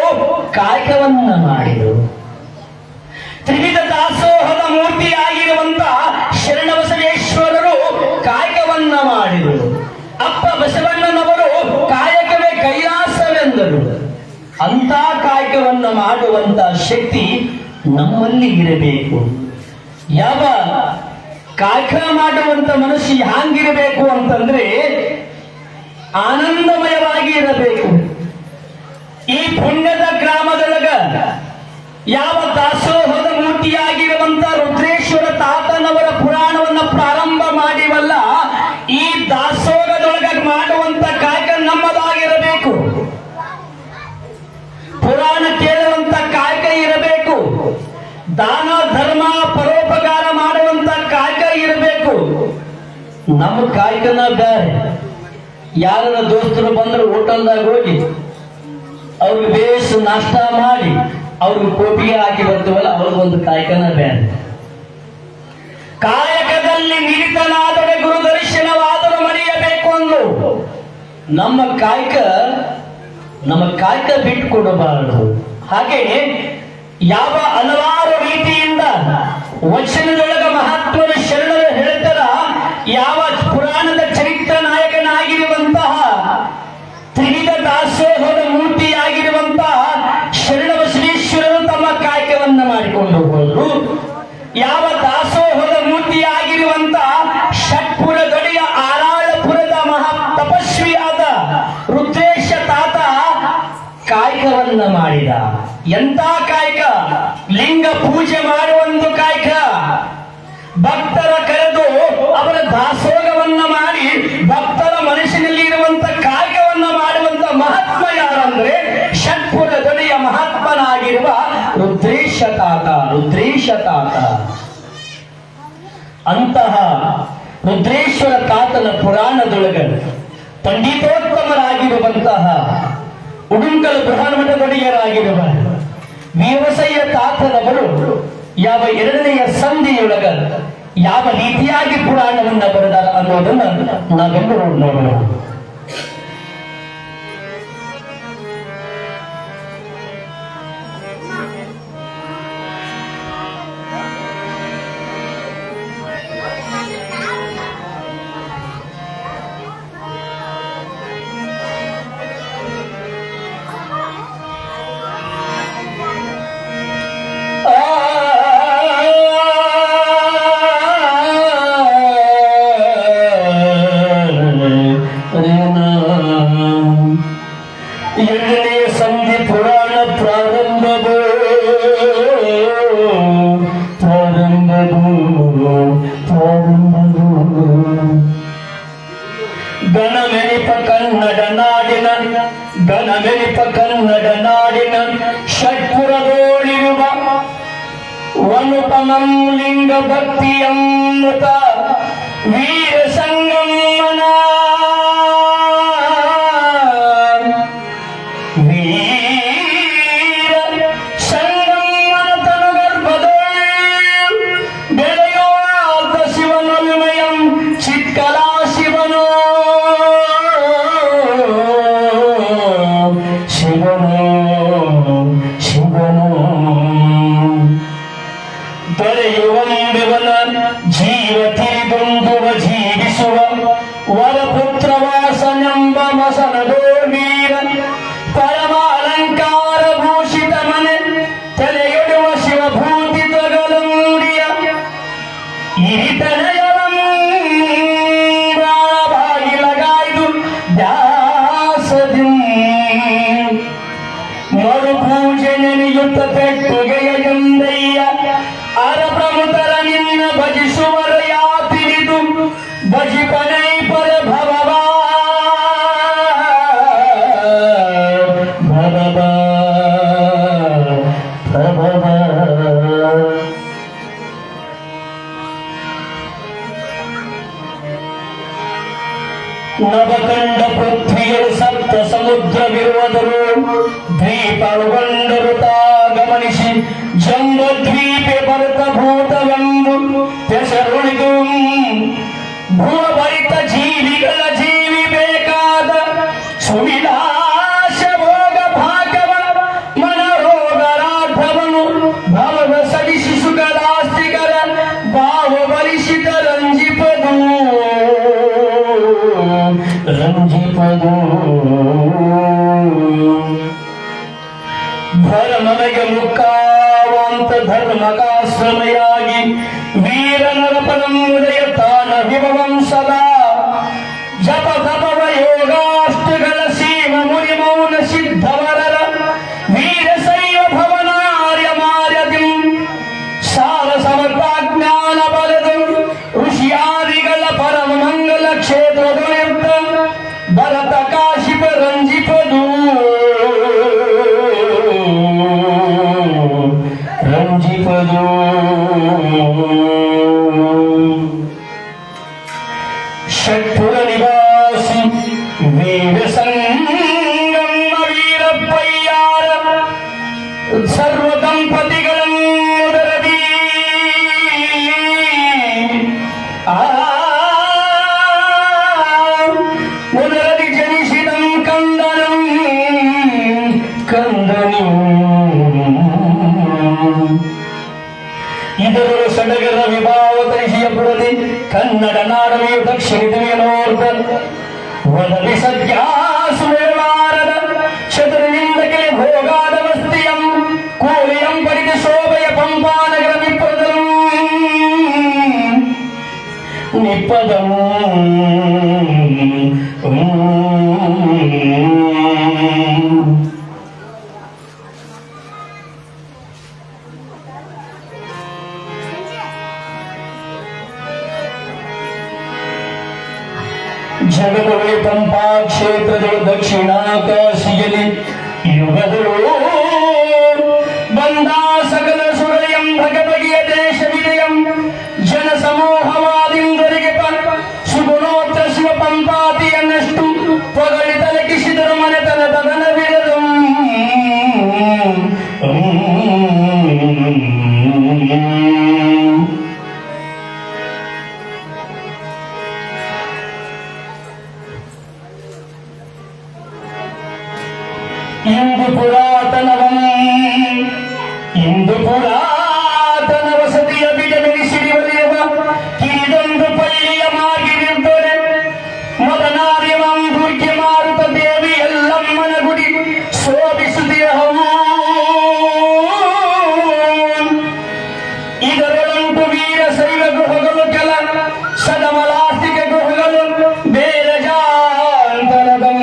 ಕಾಯಕವನ್ನ ಮಾಡಿದರು. ತ್ರಿವಿಧ ದಾಸೋಹದ ಮೂರ್ತಿಯಾಗಿರುವಂತ ಶರಣಬಸವೇಶ್ವರರು ಕಾಯಕವನ್ನ ಮಾಡಿದರು. ಅಪ್ಪ ಬಸವಣ್ಣನವರು ಕಾಯಕವೇ ಕೈಲಾಸವೆಂದರು. ಅಂತ ಕಾಯಕವನ್ನು ಮಾಡುವಂತ ಶಕ್ತಿ ನಮ್ಮಲ್ಲಿ ಇರಬೇಕು. ಯಾವ ಕಾಯಕ ಮಾಡುವಂತ ಮನುಷ್ಯ ಹ್ಯಾಂಗಿರಬೇಕು ಅಂತಂದ್ರೆ ಆನಂದಮಯವಾಗಿ ಇರಬೇಕು. ಈ ಪುಣ್ಯದ ಗ್ರಾಮದೊಳಗ ಯಾವ ದಾಸೋಹದ ಮೂರ್ತಿಯಾಗಿರುವಂತ ರುದ್ರೇಶ್ವರ ತಾತನವರ ಪುರಾಣವನ್ನ ಪ್ರಾರಂಭ ಮಾಡಿವಲ್ಲ, ಈ ದಾಸೋಹದೊಳಗ ಮಾಡುವಂತ ಕಾಯಕ ನಮ್ಮದಾಗಿರಬೇಕು. ಪುರಾಣ ಕೇಳುವಂತ ಕಾಯಕ ಇರಬೇಕು. ದಾನ ಧರ್ಮ ಪರೋಪಕಾರ ಮಾಡುವಂತ ಕಾಯಕ ಇರಬೇಕು. ನಮ್ಮ ಕಾಯಕನ ಬೇರೆ. ಯಾರ ದೋಸ್ತರು ಬಂದ್ರು ಹೋಟೆಲ್ದಾಗ ಹೋಗಿ ಅವ್ರಿಗೆ ಬೇಸ್ ನಾಷ್ಟ ಮಾಡಿ ಅವ್ರಿಗೆ ಕೋಪಿಗೆ ಹಾಕಿ ಬರ್ತೀವಲ್ಲ, ಅವ್ರಿಗೊಂದು ಕಾಯಕನ ಬೇರೆ. ಕಾಯಕದಲ್ಲಿ ನಿರತನಾದರೆ ಗುರು ದರ್ಶನವಾದರೂ ಮರೆಯಬೇಕು ಅಂದು ನಮ್ಮ ಕಾಯಕ ಬಿಟ್ಟು ಕೊಡಬಾರದು. ಹಾಗೆ ಯಾವ ಹಲವಾರು ರೀತಿಯಿಂದ ವಚನದೊಳಗ ಮಹಾತ್ಮರ ಶರಣರು ಹೇಳ್ತಾರ. ಯಾವ ಪುರಾಣದ ಚರಿತ್ರ ನಾಯಕನಾಗಿರುವಂತಹ ತ್ರಿವಿಧ ದಾಸೋಹದ ಮೂರ್ತಿಯಾಗಿರುವಂತಹ ಶರಣಬಸವೇಶ್ವರರು ತಮ್ಮ ಕಾಯಕವನ್ನ ಮಾಡಿಕೊಂಡು ಹೋದರು. ಯಾವ ದಾಸೋಹದ ಮೂರ್ತಿಯಾಗಿರುವಂತಹ ಷಟ್ಪುರ ಗಡಿಯ ಆರಾಳಪುರದ ಮಹಾ ತಪಸ್ವಿಯಾದ ರುದ್ರೇಶ ತಾತ ಕಾಯಕವನ್ನ ಮಾಡಿದ. ಎಂತ ಕಾಯಕ? ಲಿಂಗ ಪೂಜೆ ಮಾಡುವಂತ ಕಾಯಕ. ಭಕ್ತರ ಕರೆದು ಅವರ ದಾಸೋಹವನ್ನ ಮಾಡಿ ಭಕ್ತರ ಮನಸ್ಸಿನಲ್ಲಿ ಇರುವಂತ ಕಾಯಕವನ್ನ ಮಾಡುವಂತ ಮಹಾತ್ಮ ಯಾರಂದ್ರೆ ಷಟ್ಪುರ ದೊಡೆಯ ಮಹಾತ್ಮನಾಗಿರುವ ರುದ್ರೇಶ ತಾತ. ಅಂತಹ ರುದ್ರೇಶ್ವರ ತಾತನ ಪುರಾಣದೊಳಗ ಪಂಡಿತೋತ್ತಮರಾಗಿರುವಂತಹ ಉಡುಂಕಲ ಬೃಹನ್ಮಠದೊಡೆಯರಾಗಿರುವ ವೀರಸಯ್ಯ ತಾತನವರು ಯಾವ ಎರಡನೆಯ ಸಂಧಿಯೊಳಗ ಯಾವ ರೀತಿಯಾಗಿ ಪುರಾಣವನ್ನ ಬರೆದಾರ ಅನ್ನೋದನ್ನ ನಾವೆಲ್ಲರೂ ನೋಡೋಣ. ಎರಡನೆಯ ಸಂಧಿ ಪುರಾಣ ಪ್ರಾರಂಭವು ಗಣಮೆನಿಪ ಕನ್ನಡ ನಾಡಿನ ಷಟ್ಪುರದೋಳಿರುವ ವನುಪಮಂ ಲಿಂಗ ಭಕ್ತಿಯಮೃತ ವೀರ ಸಂಗಮನ ವೀರ ಸಂಗಮನ ತನು ಗರ್ಭದ ಬೆಳೆಯೋತ ಶಿವನೊಲುಮೆಯಂ ಚಿತ್ಕಲಾ ಶಿವನೋ ಶಿವನೋ ಶಿವನೋ ದೊರೆಯುವಂಬೆವನ ಜೀವ ತಿರಿದುಂಬುವ ಜೀವಿಸುವ ವರಪುತ್ರವಾಸನೆಂಬ ಮಸನದೋ ವೀರ ಪರಮಾಲಂಕಾರ ಭೂಷಿತ ಮನೆ ತಲೆಯೊಡುವ ಶಿವಭೂತಿ ತೊಗಲುಂಡಿಯ ಬಾಗಿಲಗಾಯ್ದು ದಾಸದಿ ಮರು ಪೂಜೆ ನೆನೆಯುತ್ತ ಪೆಟ್ಟುಗೆಯ ಎಂದಯ್ಯ ಅರಪ್ರಮುತರ ನಿನ್ನ ಭಜಿಸುವರ ಯಾತಿರಿದು ಭಜಿಪನೈ ಪರ ಭವವ ಭವವ ಭವವ ನವಕಂಡ ಪೃಥ್ವಿಯರು ಸಪ್ತ ಸಮುದ್ರವಿರುವುದರು ದ್ವೀಪಗೊಂಡರು ತಾ ಗಮನಿಸಿ ಜಂಬದ್ವೀಪೆ ಭರತ ಭೂತವೆಂದು ಹೆಸರುಳಿದು ಭೂಭರಿತ ಜೀವಿಗಳ ಜೀವಿ ಬೇಕಾದ ಸುವಿಲಾಸ ಭೋಗ ಭಾಗವ ಮನರೋಗರಾಧವನು ಭವದ ಸಡಿಸಿ ಸುಖದಾಸ್ತಿಕರ ಭಾವ ಬಲಿಸಿದ ರಂಜಿಪದು ರಂಜಿಪದು ಧರ್ಮಮಗೆ ಮುಕ್ಕಾವಂತ ಧರ್ಮಕಾಶ್ರಮೆಯಾಗಿ ವೀರನರಪನಮುದಯ ತಾನ ವಿಭವಂ ಸದಾ ಜಪ ತಪವ ಯೋಗಾಷ್ಟಗಳ ಸೀಮ ಮುನಿ ಮೌನ ಸಿದ್ಧವರರ ವೀರಶೈವ ಭವನಾರ್ಯ ಮಾರ್ಯದಿಂ ಸಾರ ಸಮರ್ಪಾಜ್ಞಾನ ಬಲದು ಋಷಿಯಾದಿಗಳ ಪರಮ ಮಂಗಲ ಕ್ಷೇತ್ರದೊಳಿರ್ತ ಭರತ ಕಾಶಿಪ ರಂಜಿಪದು ರಂಜಿಪದು ಷಟ್ಪುರ ನಿವಾಸಿ ವೀರ ಸಂಗಮ ವೀರಪ್ಪಯ್ಯಾರ ಸರ್ವ ದಂಪತಿಗಳನ್ನುದರದಿ ಉದರದಿ ಜನಿಸಿದಂ ಕಂದನಂ ಕಂದನು ಇದರ ಸಡಗರ ವಿಭಾವ ತರಿಸಿಯ ಪುರದಿ ಕನ್ನಡ ನಾಡವೆಯು ದಕ್ಷಿಣ ದಿವ್ಯನೋರ್ಧ ವದವಿ ಸದ್ಯಾಸುಮಾರದ ಚತುರ್ನಿಂದಕ್ಕೆ ಭೋಗಾದ ವಸ್ತಿಯಂ ಕೂಲಿಯಂ ಪರಿದು ಶೋಭೆಯ ಪಂಪಾನಗರ ನಿಪ್ಪದಂ ನಿಪ್ಪದಂ ಜಗದೊಳಗೆ ಪಂಪಾ ಕ್ಷೇತ್ರಗಳು ದಕ್ಷಿಣಾಕಾಶಿಯಲ್ಲಿ ಯುಗದಳು ಬಂದ ಸಕಲ ಸುರಯಂ ಭಗಬಗೆಯ ದೇಶವಿದಯಂ ಜನ ಸಮೂಹವಾದಿಂದರಿಗೆ ಸುಗುಣೋತ್ರ ಶಿವ ಪಂಪಾತಿಯನ್ನಷ್ಟು ಪೊಗಳಿ ತಲಕಿಸಿದರು ಮನೆತನದ ಘನವಿರದು ಇಂದು ಪುರಾತನವಂ ಇಂದು ಪುರಾತನ ವಸತಿಯ ಬಿಡಬಿಡಿಸಿಡಿವಲಿಯವ ಕಿರಿದೊಂದು ಪಳ್ಳಿಯ ಮಾಗಿರಿದ್ದರೆ ಮದನಾರ್ಯವಾಂ ದುರ್ಗೆ ಮಾರುತ ದೇವಿ ಎಲ್ಲಮ್ಮನ ಗುಡಿ ಶೋಭಿಸುತ್ತಿರಹವು ಇದರೊಳಂಟು ವೀರ ಶೈವ ಗೃಹಗಳು ಕೆಲ ಸದಮಲಾಸ್ತಿಕ ಗೃಹಗಳು ಬೇರೆ ಜಾಂತರದಂ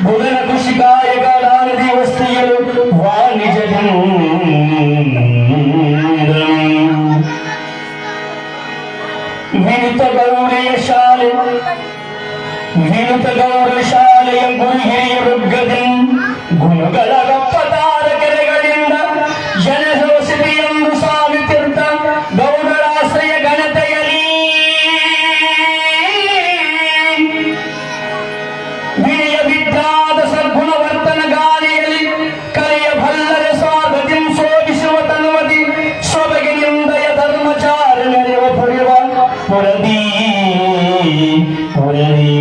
ಬುಧನ ಕೃಷಿಕಾಯಗಾದಿ ವಸ್ತಿಯರು ವಾಣಿಜ್ಯ ವಿನುತ ಗೌರಿಯ ಶಾಲೆ ವಿನುತ ಗೌರ ಶಾಲೆಯ ಗುರುಹಿರಿಯ ರುಗ್ಗದಿ ಗುಣಗಳ ಗಪ್ಪ ತಾರ ಕೆರೆಗಳಿಂದ ಜನಸವಸತಿ ಎಂದು ಮುರಳಿ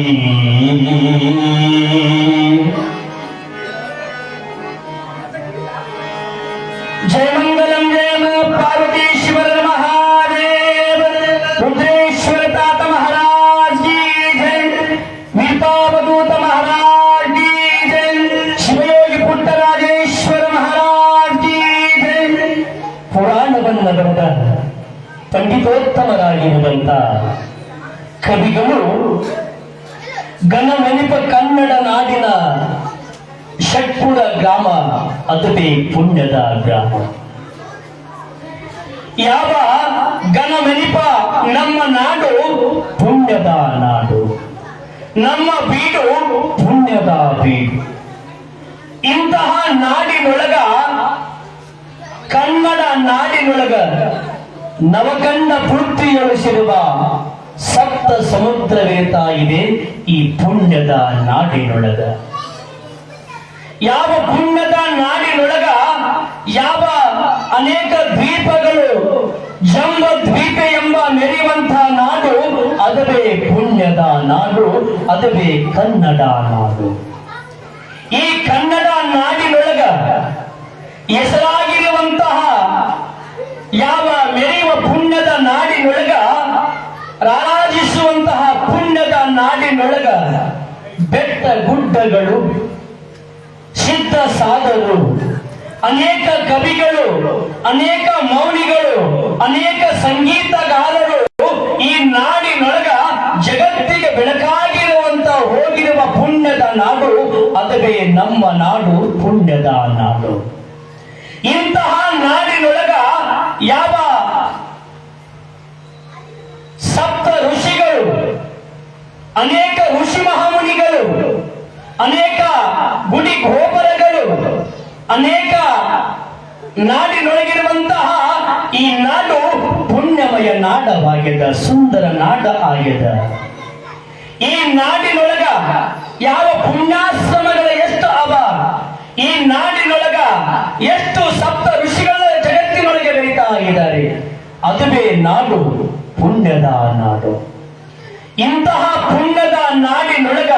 जय मंगलम जय पार्वतीश्वर महादेव रुद्रेश्वर तात महाराज की जय वीरपावधूत महाराज की जय शिवयोगी पुट्टराजेश्वर महाराज की जय ಪುರಾಣವನ್ನ ಬರೆದ ಪಂಡಿತೋತ್ತಮರಾಗಿರುವಂತ ಕವಿಗಳು ಗಣಮಣಿಪ ಕನ್ನಡ ನಾಡಿನ ಷಟ್ಪುರ ಗ್ರಾಮ ಅದುವೇ ಪುಣ್ಯದ ಗ್ರಾಮ. ಯಾವ ಗಣಮಣಿಪ ನಮ್ಮ ನಾಡು ಪುಣ್ಯದ ನಾಡು, ನಮ್ಮ ಬೀಡು ಪುಣ್ಯದ ಬೀಡು. ಇಂತಹ ನಾಡಿನೊಳಗ ಕನ್ನಡ ನಾಡಿನೊಳಗ ನವಕಂಡ ಪೂರ್ತಿಯೊಳಿಸಿರುವ ಸಪ್ತ ಸಮುದ್ರವೇತ ಇದೆ ಈ ಪುಣ್ಯದ ನಾಡಿನೊಳಗ. ಯಾವ ಪುಣ್ಯದ ನಾಡಿನೊಳಗ ಯಾವ ಅನೇಕ ದ್ವೀಪಗಳು ಜಂಬ ದ್ವೀಪ ಎಂಬ ಮೆರೆಯುವಂತಹ ನಾಡು ಅದುವೇ ಪುಣ್ಯದ ನಾಡು, ಅದುವೇ ಕನ್ನಡ ನಾಡು. ಈ ಕನ್ನಡ ನಾಡಿನೊಳಗ ಹೆಸರಾಗಿರುವಂತಹ ಯಾವ ಮೆರೆಯುವ ಪುಣ್ಯದ ನಾಡಿನೊಳಗ ರಾರಾಜಿಸುವಂತಹ ಪುಣ್ಯದ ನಾಡಿನೊಳಗ ಬೆಟ್ಟ ಗುಡ್ಡಗಳು, ಸಿದ್ಧ ಸಾಧರು, ಅನೇಕ ಕವಿಗಳು, ಅನೇಕ ಮೌನಿಗಳು, ಅನೇಕ ಸಂಗೀತಗಾರರು ಈ ನಾಡಿನೊಳಗ ಜಗತ್ತಿಗೆ ಬೆಳಕಾಗಿರುವಂತ ಹೋಗಿರುವ ಪುಣ್ಯದ ನಾಡು ಅದುವೇ ನಮ್ಮ ನಾಡು, ಪುಣ್ಯದ ನಾಡು. ಇಂತಹ ನಾಡಿನೊಳಗ ಯಾವ ಸಪ್ತ ಋಷಿಗಳು, ಅನೇಕ ಋಷಿ ಮಹಾಮುನಿಗಳು, ಅನೇಕ ಗುಡಿ ಗೋಪುರಗಳು, ಅನೇಕ ನಾಡಿನೊಳಗಿರುವಂತಹ ಈ ನಾಡು ಪುಣ್ಯಮಯ ನಾಡವಾಗಿದೆ, ಸುಂದರ ನಾಡ ಆಗಿದೆ. ಈ ನಾಡಿನೊಳಗ ಯಾವ ಪುಣ್ಯಾಶ್ರಮಗಳ ಎಷ್ಟು ಅವ, ಈ ನಾಡಿನೊಳಗ ಎಷ್ಟು ಸಪ್ತ ಋಷಿಗಳ ಜಗತ್ತಿನೊಳಗೆ ಬೆಳೀತಾ ಇದ್ದಾರೆ, ಅದುವೇ ನಾಡು, ಪುಣ್ಯದ ನಾಡು. ಇಂತಹ ಪುಣ್ಯದ ನಾಡಿನೊಳಗ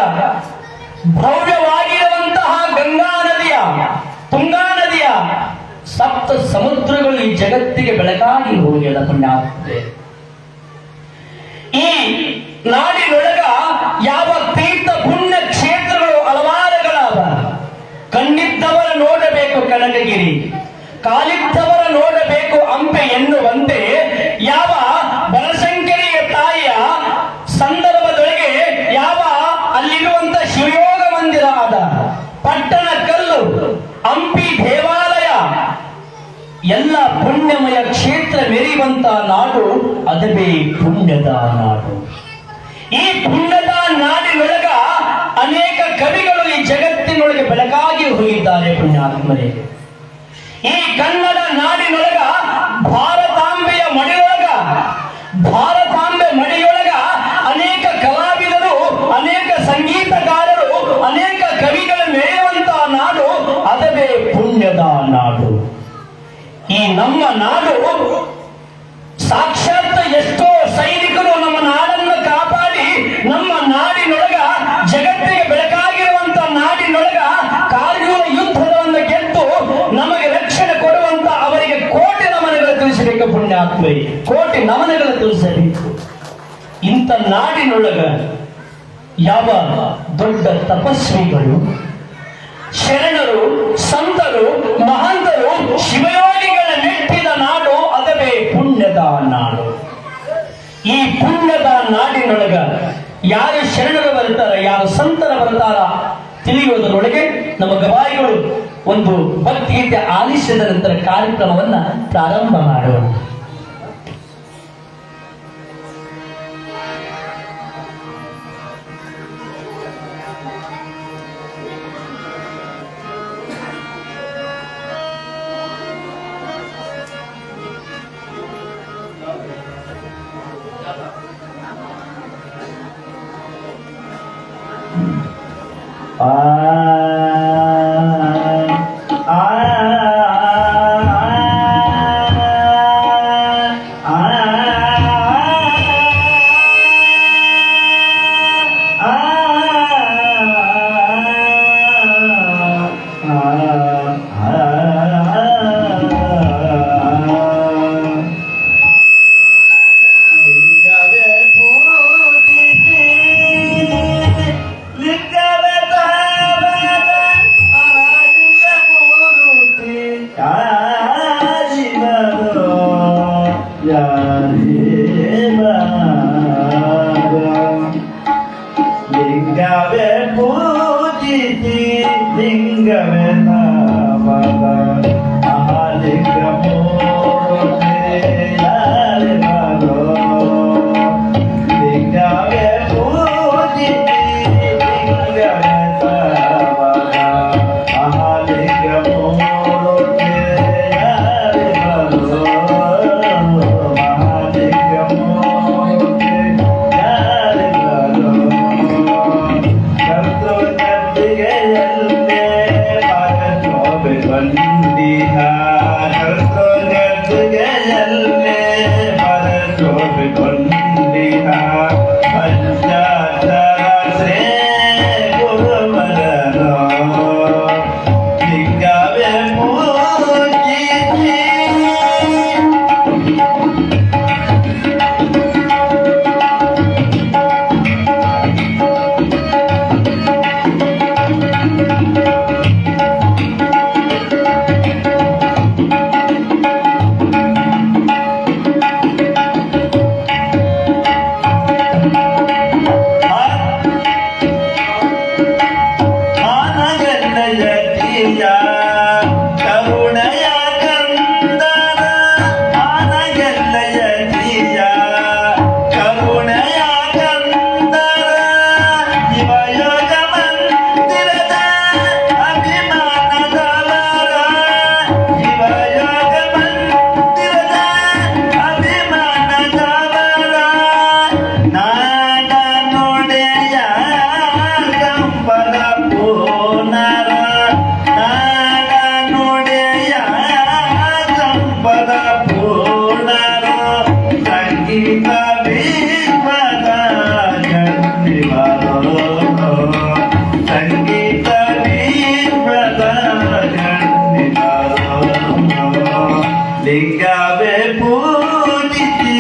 ಭವ್ಯವಾಗಿರುವಂತಹ ಗಂಗಾ ನದಿಯ, ತುಂಗಾ ನದಿಯ ಸಪ್ತ ಸಮುದ್ರಗಳು ಈ ಜಗತ್ತಿಗೆ ಬೆಳಕಾಗಿ ಹೋಗಿದ ಪುಣ್ಯಾತ್ಮೆ. ಈ ನಾಡಿನೊಳಗ ಯಾವ ತೀರ್ಥ ಪುಣ್ಯ ಕ್ಷೇತ್ರಗಳು ಹಲವಾರುಗಳಾದ. ಕಣ್ಣಿದ್ದವರ ನೋಡಬೇಕು ಕನಕಗಿರಿ, ಕಾಲಿದ್ದವರ ನೋಡಬೇಕು ಹಂಪೆ ಎನ್ನುವಂತೆ ಯಾವ ಬನಶಂಕರಿಯ ತಾಯಿಯ ಸಂದರ್ಭದೊಳಗೆ ಯಾವ ಅಲ್ಲಿರುವಂತ ಶಿವಯೋಗ ಮಂದಿರ ಆದ, ಪಟ್ಟಣ ಕಲ್ಲು, ಹಂಪಿ ದೇವಾಲಯ, ಎಲ್ಲ ಪುಣ್ಯಮಯ ಕ್ಷೇತ್ರ ಮೆರೆಯುವಂತ ನಾಡು ಅದುವೇ ಪುಣ್ಯದ ನಾಡು. ಈ ಪುಣ್ಯದ ನಾಡಿನೊಳಗ ಅನೇಕ ಕವಿಗಳು ಈ ಜಗತ್ತಿನೊಳಗೆ ಬೆಳಕಾಗಿ ಹೋಗಿದ್ದಾರೆ ಪುಣ್ಯಾತ್ಮರೇ. ಈ ಕನ್ನಡ ನಾಡಿನೊಳಗ ಭಾರತಾಂಬೆಯ ಮಡಿಯೊಳಗ, ಭಾರತಾಂಬೆ ಮಡಿಯೊಳಗ ಅನೇಕ ಕಲಾವಿದರು, ಅನೇಕ ಸಂಗೀತಗಾರರು, ಅನೇಕ ಕವಿಗಳು ಮೆರೆಯುವಂತಹ ನಾಡು ಅದುವೇ ಪುಣ್ಯದ ನಾಡು. ಈ ನಮ್ಮ ನಾಡು ಸಾಕ್ಷಾತ್ ಎಷ್ಟೋ ಸೈನಿಕರು ನಮ್ಮ ನಾಡನ್ನು ಕಾಪಾಡಿ ನಮ್ಮ ನಾಡಿನೊಳಗ ಜಗತ್ತಿಗೆ ಬೆಳಕಾಗಿರುವಂತ ನಾಡಿನೊಳಗ ಕಾರ್ಗಿಲ್ ಯುದ್ಧವನ್ನು ಗೆದ್ದು ನಮಗೆ ರಕ್ಷಣೆ ಕೊಡುವಂತ ಅವರಿಗೆ ಕೋಟಿ ನಮನಗಳು ತಿಳಿಸಬೇಕು ಪುಣ್ಯಾತ್ಮೆ, ಕೋಟಿ ನಮನಗಳು ತಿಳಿಸಬೇಕು. ಇಂಥ ನಾಡಿನೊಳಗ ಯಾವ ದೊಡ್ಡ ತಪಸ್ವಿಗಳು, ಶರಣರು, ಸಂತರು, ಮಹಂತರು, ಶಿವಯೋಗಿಗಳ ಮೆಟ್ಟಿದ ನಾಡು ಅದುವೇ ಪುಣ್ಯದ ನಾಡು. ಈ ಪುಣ್ಯದ ನಾಡಿನೊಳಗ ಯಾರು ಶರಣರು ಬರ್ತಾರ, ಯಾರು ಸಂತರ ಬರ್ತಾರ ತಿಳಿಯುವುದರೊಳಗೆ ನಮ್ಮ ಗವಾಯಿಗಳು ಒಂದು ಭಕ್ತಿಗೀತೆ ಆಲಿಸಿದ ನಂತರ ಕಾರ್ಯಕ್ರಮವನ್ನ ಪ್ರಾರಂಭ ಮಾಡೋಣ. ಲಿಂಗವೇ ಪೂಜಿಸಿ ಲಿಂಗವೇ ನಾಮದ ಮಹಾಲಿಂಗ ಮೂರ್ತಿ ಯಾರೇ ಬಾರೋ ಲಿಂಗವೇ ಪೂಜಿಸಿ ಲಿಂಗವೇ ನಾಮದ ಮಹಾಲಿಂಗ ಮೂರ್ತಿ ಯಾರೇ ಬಾರೋ ಮಹಾಲಿಂಗ ಮೂರ್ತಿ ಯಾರೇ ಬಾರೋ ಕರ್ತೃಗದ್ದಿಗೆಯಲ್ಲೇ ಪಾದಶೋಭೆ ಬಂದಿಹ ಕರ್ತೃಗದ್ದಿಗೆಯಲ್ಲೇ ಪಾದಶೋಭೆ ಬಂದಿಹ ಪಂಚಾಕ್ಷರ ಶ್ರೀ ಗುರುವರನೋ ಲಿಂಗವೇ ಪೂಜಿಸಿ ಮಾನಗನ್ನಯತಿಯ ಕರುಣಯ ಕಂದನ ಮಾನಗನ್ನಯತಿಯ ಕರುಣಯ ಕಂದನ ಶಿವಯೋಗ ಮಂದಿರದ ಅಭಿಮಾನದವರ ಶಿವಯೋಗ ಮಂದಿರದ ಅಭಿಮಾನದವರ ನಾಡ ನುಡಿಯ ಸಂಪದ ಪೂರ್ಣರ ನಾಡ ನುಡಿಯ ಸಂಪದ ಪೂರ್ಣರ ಸಂಗೀತ ವಿಶ್ವದ ಜನ್ನಿವರೋ ಸಂಗೀತ ವಿಶ್ವದ ಜನ್ನಿವರೋ ಲಿಂಗವೇ ಪೂಜಿಸಿ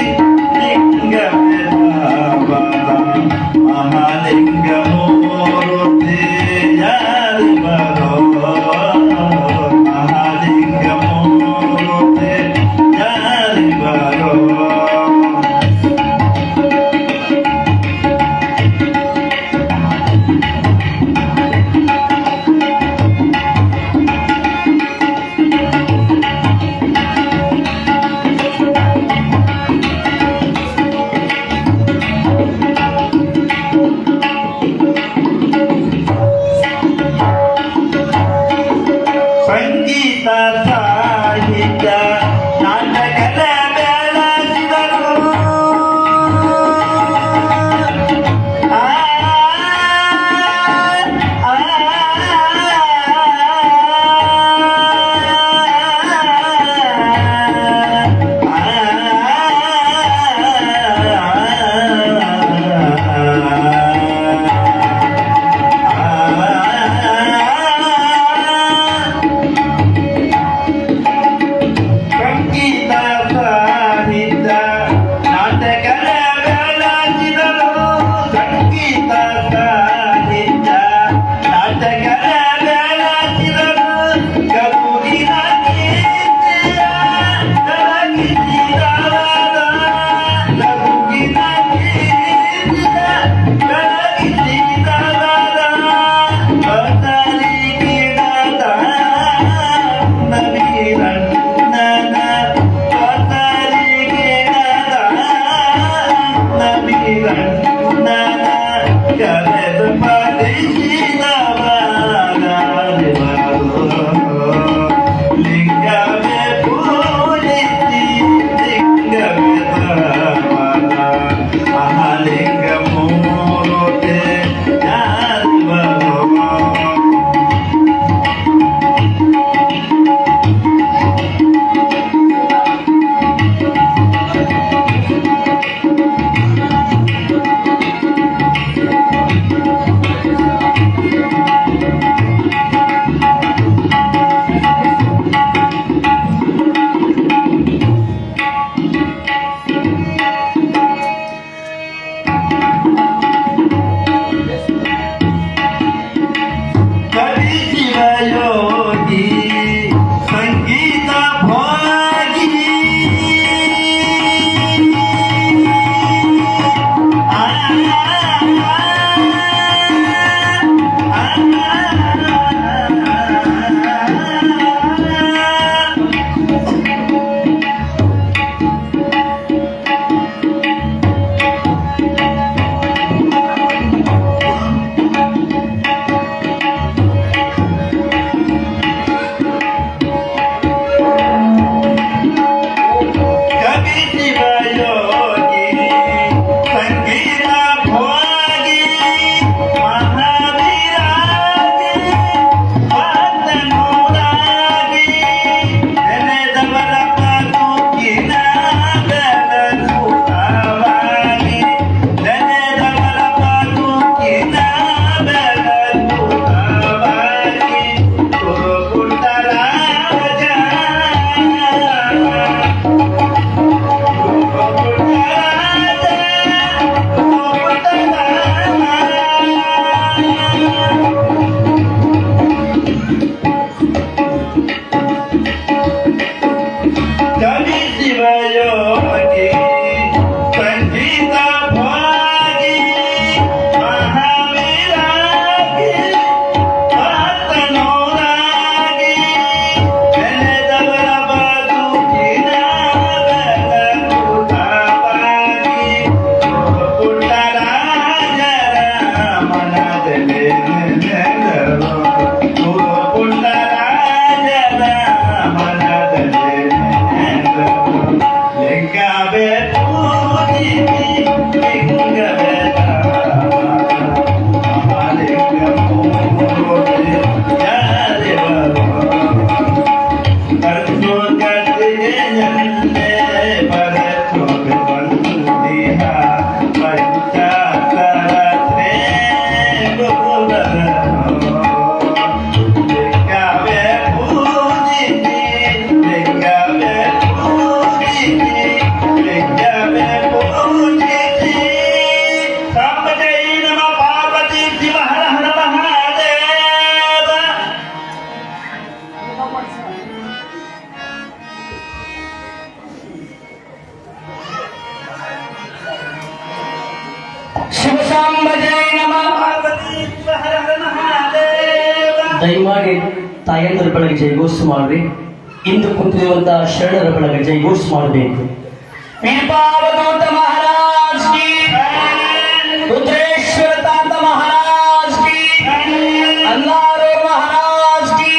ಲಿಂಗವೇ ನಾಮದ ಮಹಾಲಿಂಗ ಮೂರ್ತಿ ಯಾರೇ ಬಾರೋ ಮಹಾಲಿಂಗ ಮೂರ್ತಿ ಯಾರೇ ಬಾರೋ ಸಂಗೀತ ಸಾಹಿತ್ಯ ನಾಟಕದ ಬೆಳಸಿದರು ಆ ಆ ಸಂಗೀತ ಸಾಹಿತ್ಯ ನಾಟಕದ ಬೆಳಸಿದರು ಸಂಗೀತ ಸಾಹಿತ್ಯ ನಾಟಕದ ಬೆಳಸಿದರು ಕರುಗಿನ ಕೀರ್ತಿಯ ಬೆಳಗಿಸಿದವರ ಕರುಗಿನ ಕೀರ್ತಿಯ ಬೆಳಗಿಸಿದವರ ಬದಲಿಗಿಡದ ನವೀರಣ್ಣನ ಬದಲಿಗಿಡದ ನವೀರಣ್ಣನ ಕರೆದು ಲಿಂಗವೇ ಪೂಜಿಸಿ ಲಿಂಗವೇ ನಾಮದ ಮಹಾಲಿಂಗ ಮೂರ್ತಿ ಯಾರೇ ಬಾರೋ ದಯಮಾಡಿ ತಾಯಂದ್ರ ಬೆಳಗ್ಗೆ ಜೈಘೋಷ ಮಾಡ್ರಿ. ಇಂದು ಕುಂತಿರುವಂತಹ ಶರಣರ ಬೆಳಗ್ಗೆ ಜೈಘೋಷ ಮಾಡಬೇಕು. ವೀರಪಾವಧೂತ ಮಹಾರಾಜ್ ಕಿ, ರುದ್ರೇಶ್ವರ ತಾತ ಮಹಾರಾಜ್ ಕಿ, ಅಲ್ಲಾರೋ ಮಹಾರಾಜ್ ಕಿ.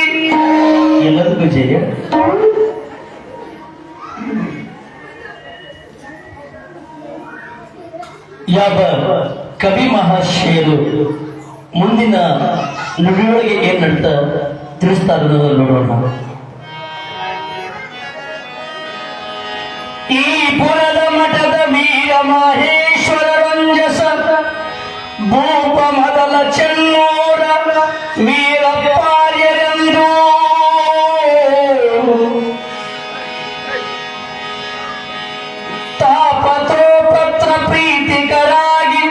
ಎಲ್ಲರಿಗೂ ಜಯ. ಯಾವ ಕವಿ ಮಹಾಶಯರು ಮುಂದಿನ ನುಡಿಯೊಳಗೆ ಏನ್ ನಡ್ತ ತಿಳಿಸ್ತಾ ಇರೋದು ನೋಡೋಣ. ಈ ಪುರದ ಮಠದ ವೀರ ಮಹೇಶ್ವರ ರಂಜಸ ಭೂಪ ಮೊದಲ ಚೆನ್ನೂರ ವೀರಪ್ಪಾರ್ಯರೆಂದು ತಾಪತ್ರೋಪತ್ರ ಪ್ರೀತಿಕರಾಗಿ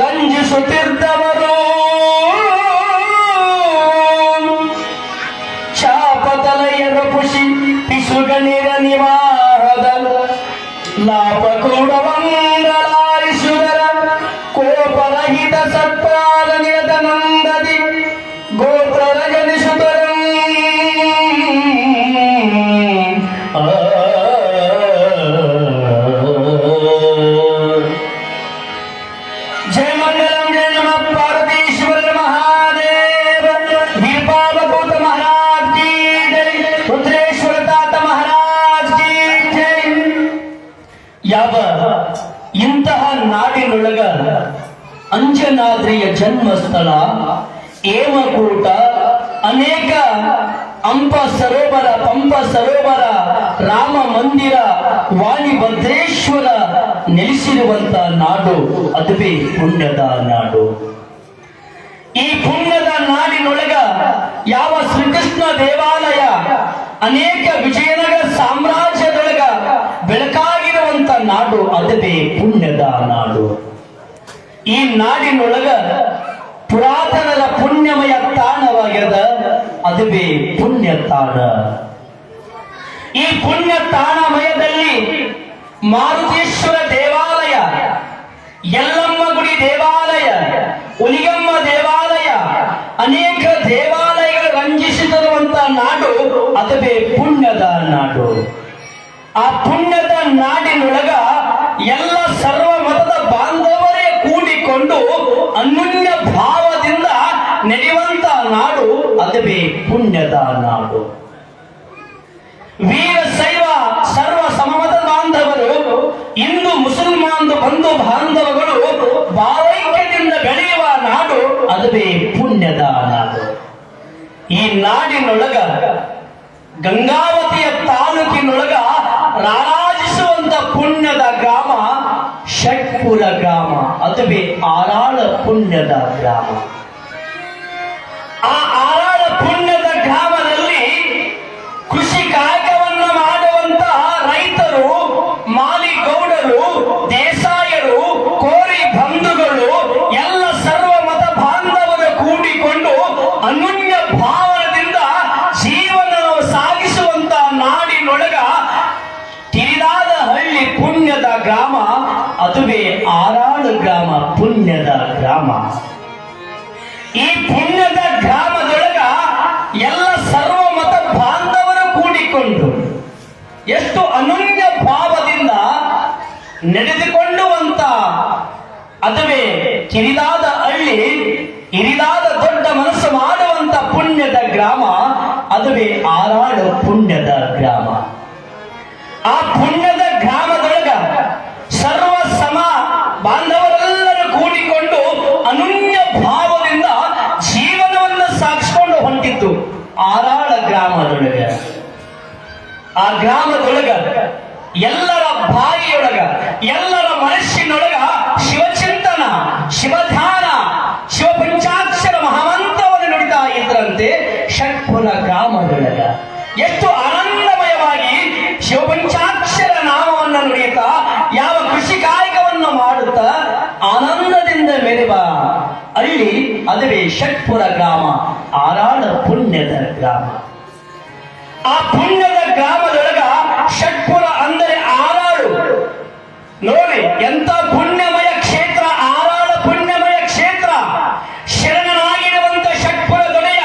ರಂಜಿಸುತ್ತಿದ್ದವರು ಚಾಪತಲೆಯರ ಪುಷಿ ಪಿಸುಗನಿರ ನಿವಾಹದ ಲಾಪ ಕೂಡವಂಗಲಾರಿಸುವರ ಕೋಪರಹಿತ ಸತ್ಪಾಲನೆಯದ ನಂದದಿ ಗೋತ್ರ ರಜನಿಸುತ್ತರು. ಜಯ ಮಂಗಲಂ ಜಯ ನಮ ಪಾರ್ವತೀಶ್ವರ ಮಹಾದೇವ. ವೀರಪಾವಧೂತ ಮಹಾರಾಜ್ ಕಿ ಜೈ, ರುದ್ರೇಶ್ವರ ತಾತ ಮಹಾರಾಜ್ ಕಿ ಜೈ. ಯಾವ ಇಂತಹ ನಾಡಿನೊಳಗ ಅಂಜನಾದ್ರಿಯ ಜನ್ಮಸ್ಥಳ, ಹೇಮಕೂಟ, ಅನೇಕ ಅಂಪ ಸರೋವರ, ಪಂಪ ಸರೋವರ, ರಾಮ ಮಂದಿರ, ವಾಣಿಭದ್ರೇಶ್ವರ ನೆಲೆಸಿರುವಂತ ನಾಡು, ಅದುವೇ ಪುಣ್ಯದ ನಾಡು. ಈ ಪುಣ್ಯದ ನಾಡಿನೊಳಗ ಯಾವ ಶ್ರೀಕೃಷ್ಣ ದೇವಾಲಯ ಅನೇಕ ವಿಜಯನಗರ ಸಾಮ್ರಾಜ್ಯದೊಳಗ ಬೆಳಕಾಗಿರುವಂತ ನಾಡು, ಅದುವೇ ಪುಣ್ಯದ ನಾಡು. ಈ ನಾಡಿನೊಳಗ ಪುರಾತನರ ಪುಣ್ಯಮಯ ತಾಣವಾಗಿರದ, ಅದುವೇ ಪುಣ್ಯ ತಾಣ. ಈ ಪುಣ್ಯ ತಾಣಮಯದಲ್ಲಿ ಮಾರುತೇಶ್ವರ ದೇವಾಲಯ, ಯಲ್ಲಮ್ಮ ಗುಡಿ ದೇವಾಲಯ, ಉಲಿಗಮ್ಮ ದೇವಾಲಯ, ಅನೇಕ ದೇವಾಲಯಗಳು ರಂಜಿಸಿರುವಂತ ನಾಡು, ಅದುವೇ ಪುಣ್ಯದ ನಾಡು. ಆ ಪುಣ್ಯದ ನಾಡಿನೊಳಗ ಎಲ್ಲ ಸರ್ವ ಮತದ ಬಾಂಧವರೇ ಕೂಡಿಕೊಂಡು ಅನ್ಯೋನ್ಯ ಭಾವದಿಂದ ನಡೆಯುವಂತ ನಾಡು, ಅದುವೇ ಪುಣ್ಯದ ನಾಡು. ವೀರಶೈವ ಸರ್ವ ಸಮಮತ ಬಾಂಧವರು, ಹಿಂದೂ ಮುಸಲ್ಮಾನ್ ಬಂಧು ಬಾಂಧವಗಳು ಭಾವೈಕ್ಯದಿಂದ ಬೆಳೆಯುವ ನಾಡು, ಅದುವೇ ಪುಣ್ಯದ ನಾಡು. ಈ ನಾಡಿನೊಳಗ ಗಂಗಾವತಿಯ ತಾಲೂಕಿನೊಳಗ ರಾರಾಜಿಸುವಂತ ಪುಣ್ಯದ ಗ್ರಾಮ ಷಟ್ಪುರ ಗ್ರಾಮ, ಅದುವೇ ಆರಾಳ ಪುಣ್ಯದ ಗ್ರಾಮ. ಆ ಆರಾಳ ಪುಣ್ಯದ ಗ್ರಾಮದಲ್ಲಿ ಕೃಷಿ ಕಾಯಕವನ್ನ ಮಾಡುವಂತಹ ರೈತರು, ಮಾಲಿಗೌಡರು, ದೇಸಾಯರು, ಕೋರಿ ಬಂಧುಗಳು, ಎಲ್ಲ ಸರ್ವ ಮತ ಬಾಂಧವರು ಕೂಡಿಕೊಂಡು ಅನ್ಯೋನ್ಯ ಭಾವನದಿಂದ ಜೀವನ ಸಾಗಿಸುವಂತ ನಾಡಿನೊಳಗ ಕಿರಿದಾದ ಹಳ್ಳಿ ಪುಣ್ಯದ ಗ್ರಾಮ, ಅದುವೇ ಆರಾಳು ಗ್ರಾಮ, ಪುಣ್ಯದ ಗ್ರಾಮ. ಈ ಪುಣ್ಯದ ಗ್ರಾಮದೊಳಗ ಎಲ್ಲ ಸರ್ವ ಮತ ಬಾಂಧವರು ಕೂಡಿಕೊಂಡು ಎಷ್ಟು ಅನನ್ಯ ಭಾವದಿಂದ ನಡೆದುಕೊಳ್ಳುವಂತ, ಅದುವೇ ಕಿರಿದಾದ ಹಳ್ಳಿ, ಹಿರಿದಾದ ದೊಡ್ಡ ಮನಸ್ಸು ಮಾಡುವಂತ ಪುಣ್ಯದ ಗ್ರಾಮ, ಅದುವೇ ಆರಾಳು ಪುಣ್ಯದ ಗ್ರಾಮ. ಆ ಪುಣ್ಯದ ಗ್ರಾಮದೊಳಗ ಸರ್ವ ಸಮ ಬಾಂಧವರೆಲ್ಲರೂ ಕೂಡಿಕೊಂಡು ಅನನ್ಯ ಭಾವದಿಂದ ಜೀವನವನ್ನು ಸಾಗಿಸಿಕೊಂಡು ಹೊಂಟಿದ್ದು ಆರಾಳ ಗ್ರಾಮದೊಳಗ. ಆ ಗ್ರಾಮದೊಳಗ ಎಲ್ಲರ ಬಾಯಿಯೊಳಗ, ಎಲ್ಲರ ಮನಸ್ಸಿನೊಳಗ ಶಿವಚಿಂತನ, ಶಿವಧ್ಯಾನ, ಶಿವಪಂಚಾಕ್ಷರ ಮಹಾಮಂತ್ರವನ್ನು ನುಡಿತಾ ಇದ್ರಂತೆ. ಷಟ್ಪುರ ಗ್ರಾಮದೊಳಗ ಎಷ್ಟು ಆನಂದಮಯವಾಗಿ ಶಿವಪಂಚಾಕ್ಷರ ನಾಮವನ್ನು ನುಡಿಯುತ್ತಾ, ಯಾವ ಕೃಷಿ ಕಾಯಕವನ್ನು ಮಾಡುತ್ತಾ ಆನಂದದಿಂದ ಮೆರೆವ ಹಳ್ಳಿ, ಅದುವೇ ಷಟ್ಪುರ ಗ್ರಾಮ, ಆರಾಳ ಪುಣ್ಯದ ಗ್ರಾಮ. ಆ ಪುಣ್ಯದ ಗ್ರಾಮದೊಳಗ ಷಟ್ಪುರ ಅಂದರೆ ಆರಾಳು. ನೋಡಿ ಎಂತ ಪುಣ್ಯಮಯ ಕ್ಷೇತ್ರ, ಆರಾಳ ಪುಣ್ಯಮಯ ಕ್ಷೇತ್ರ. ಶರಣನಾಗಿರುವಂತ ಷಟ್ಪುರ ದೊಡೆಯ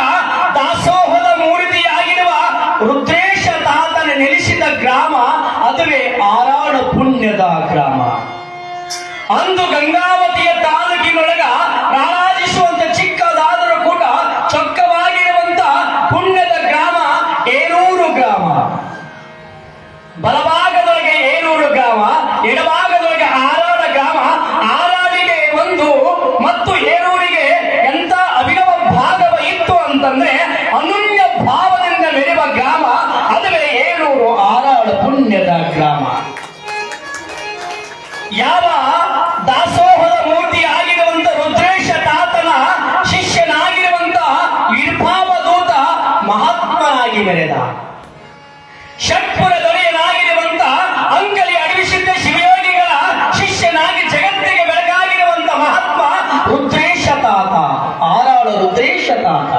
ಬಸವೇಶ ತಾತ.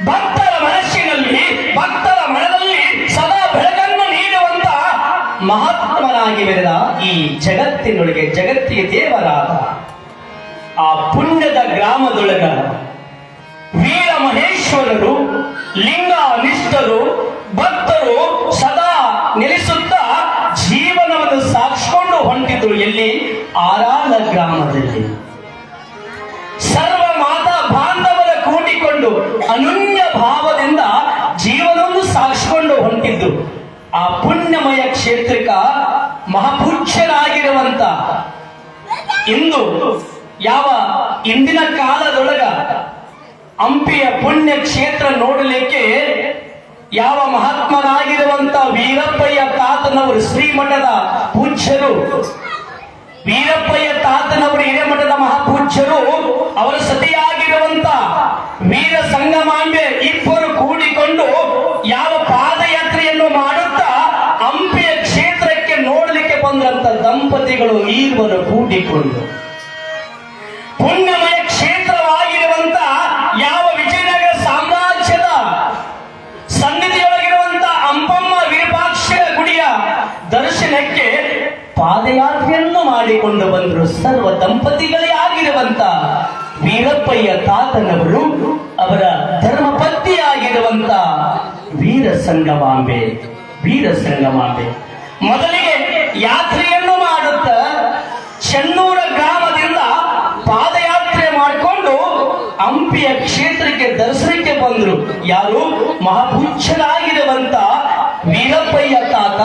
ಭಕ್ತರ ಮನಸ್ಸಿನಲ್ಲಿ, ಭಕ್ತರ ಮನದಲ್ಲಿ ಸದಾ ಬೆಳಗನ್ನು ನೀಡುವಂತ ಮಹಾತ್ಮನಾಗಿ ಬೆಳೆದ ಈ ಜಗತ್ತಿನೊಳಗೆ ಜಗತ್ತಿಗೆ ದೇವರಾದ ಆ ಪುಣ್ಯದ ಗ್ರಾಮದೊಳಗ ವೀರ ಮಹೇಶ್ವರರು, ಲಿಂಗಾನಿಷ್ಠರು, ಭಕ್ತರು ಸದಾ ನೆಲೆಸುತ್ತಾ ಜೀವನವನ್ನು ಸಾಗಿಸಿಕೊಂಡು ಹೊಂಟಿದ್ರು. ಎಲ್ಲಿ? ಆರಾಳ ಗ್ರಾಮದಲ್ಲಿ. ಸರ್ವ ಮಾತಾ ಬಾಂಧವರ ಕೂಡಿಕೊಂಡು ಅನನ್ಯ ಭಾವದಿಂದ ಜೀವನವನ್ನು ಸಾಗಿಸಿಕೊಂಡು ಹೊಂಟಿದ್ದು ಆ ಪುಣ್ಯಮಯ ಕ್ಷೇತ್ರಕ್ಕ ಮಹಾಪೂಜ್ಯರಾಗಿರುವಂತ ಇಂದು ಯಾವ ಇಂದಿನ ಕಾಲದೊಳಗ ಹಂಪಿಯ ಪುಣ್ಯ ಕ್ಷೇತ್ರ ನೋಡಲಿಕ್ಕೆ ಯಾವ ಮಹಾತ್ಮರಾಗಿರುವಂತ ವೀರಪ್ಪಯ್ಯ ತಾತನವರು ಶ್ರೀಮಠದ ಪೂಜ್ಯರು, ವೀರಪ್ಪಯ್ಯ ತಾತನವರು ಹಿರೇಮಠದ ಮಹಾಪೂಜ್ಯರು, ಅವರ ಸತಿಯಾಗಿರುವಂತ ವೀರ ಸಂಗಮಾಂಬೆ ಇಬ್ಬರು ಕೂಡಿಕೊಂಡು ಯಾವ ಪಾದಯಾತ್ರೆಯನ್ನು ಮಾಡುತ್ತಾ ಹಂಪಿಯ ಕ್ಷೇತ್ರಕ್ಕೆ ನೋಡಲಿಕ್ಕೆ ಬಂದಂತ ದಂಪತಿಗಳು ಈರ್ವರು ಕೂಡಿಕೊಂಡು ಪುಣ್ಯಮಯ ಕ್ಷೇತ್ರವಾಗಿರುವಂತ ಯಾವ ವಿಜಯನಗರ ಸಾಮ್ರಾಜ್ಯದ ಸನ್ನಿಧಿಯೊಳಗಿರುವಂತ ಹಂಪಮ್ಮ ವಿರೂಪಾಕ್ಷ ಗುಡಿಯ ದರ್ಶನಕ್ಕೆ ಪಾದಯಾತ್ರೆಯನ್ನು ಮಾಡಿಕೊಂಡು ಬಂದರು. ಸರ್ವ ದಂಪತಿಗಳೇ ಆಗಿರುವಂತ ವೀರಪ್ಪಯ್ಯ ತಾತನವರು, ಅವರ ಧರ್ಮಪತ್ನಿಯಾಗಿರುವಂತ ವೀರ ಸಂಗಮಾಂಬೆ. ಮೊದಲಿಗೆ ಯಾತ್ರೆಯನ್ನು ಮಾಡುತ್ತ ಚೆನ್ನೂರ ಗ್ರಾಮದಿಂದ ಪಾದಯಾತ್ರೆ ಮಾಡಿಕೊಂಡು ಹಂಪಿಯ ಕ್ಷೇತ್ರಕ್ಕೆ ದರ್ಶನಕ್ಕೆ ಬಂದರು. ಯಾರು? ಮಹಾಪೂಜ್ಯರಾಗಿರುವಂತ ವೀರಪ್ಪಯ್ಯ ತಾತ,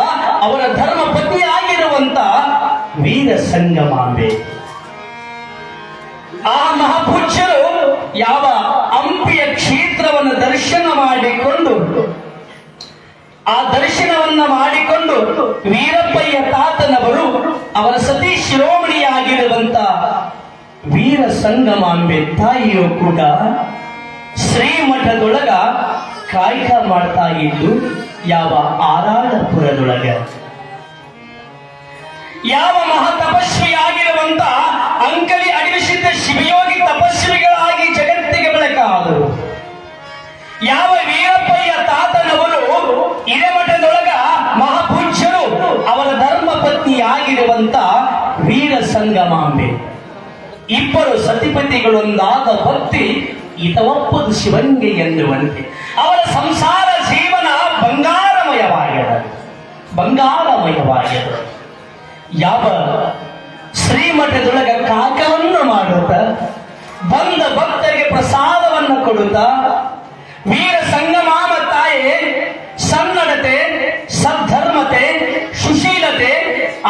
ಅವರ ಧರ್ಮಪತ್ನಿ ಆಗಿರುವಂತ ವೀರ ಸಂಗಮಾಂಬೆ. ಆ ಮಹಾಪೂಜ್ಯರು ಯಾವ ಹಂಪಿಯ ಕ್ಷೇತ್ರವನ್ನು ದರ್ಶನ ಮಾಡಿಕೊಂಡು ವೀರಪ್ಪಯ್ಯ ತಾತನವರು ಅವರ ಸತಿ ಶಿರೋಮಣಿಯಾಗಿರುವಂತ ವೀರ ಸಂಗಮಾಂಬೆ ತಾಯಿಯು ಕೂಡ ಶ್ರೀಮಠದೊಳಗ ಕಾಯಕ ಮಾಡ್ತಾ ಇದ್ದು ಯಾವ ಆರಾಳಪುರದೊಳಗ ಯಾವ ಮಹಾತಪಸ್ವಿಯಾಗಿರುವಂತ ಅಂಕಲಿ ಅಡಿವಿಸಿದ್ದ ಶಿವಯೋಗಿ ತಪಸ್ವಿಗಳಾಗಿ ಜಗತ್ತಿಗೆ ಬೆಳಕಾದರು. ಯಾವ ವೀರಪ್ಪಯ್ಯ ತಾತನವರು ಹಿರೇಮಠದೊಳಗ ಮಹಾಪೂಜ್ಯರು, ಅವರ ಧರ್ಮಪತ್ನಿಯಾಗಿರುವಂತ ವೀರ ಸಂಗಮಾಂಬೆ. ಇಬ್ಬರು ಸತಿಪತಿಗಳೊಂದಾದ ಭಕ್ತಿ ಹಿತವಪ್ಪದು ಶಿವಂಗೆ ಎನ್ನುವಂತೆ ಅವರ ಸಂಸಾರ ಜೀವನ ಬಂಗಾರಮಯವಾಗಿದೆ. ಯಾವ ಶ್ರೀಮಠದೊಳಗ ಕಾಕವನ್ನು ಮಾಡುತ್ತ ಬಂದ ಭಕ್ತರಿಗೆ ಪ್ರಸಾದವನ್ನು ಕೊಡುತ್ತಾ ವೀರ ಸಂಗಮಾಮ ತಾಯಿ ಸನ್ನಡತೆ, ಸದ್ಧರ್ಮತೆ, ಸುಶೀಲತೆ,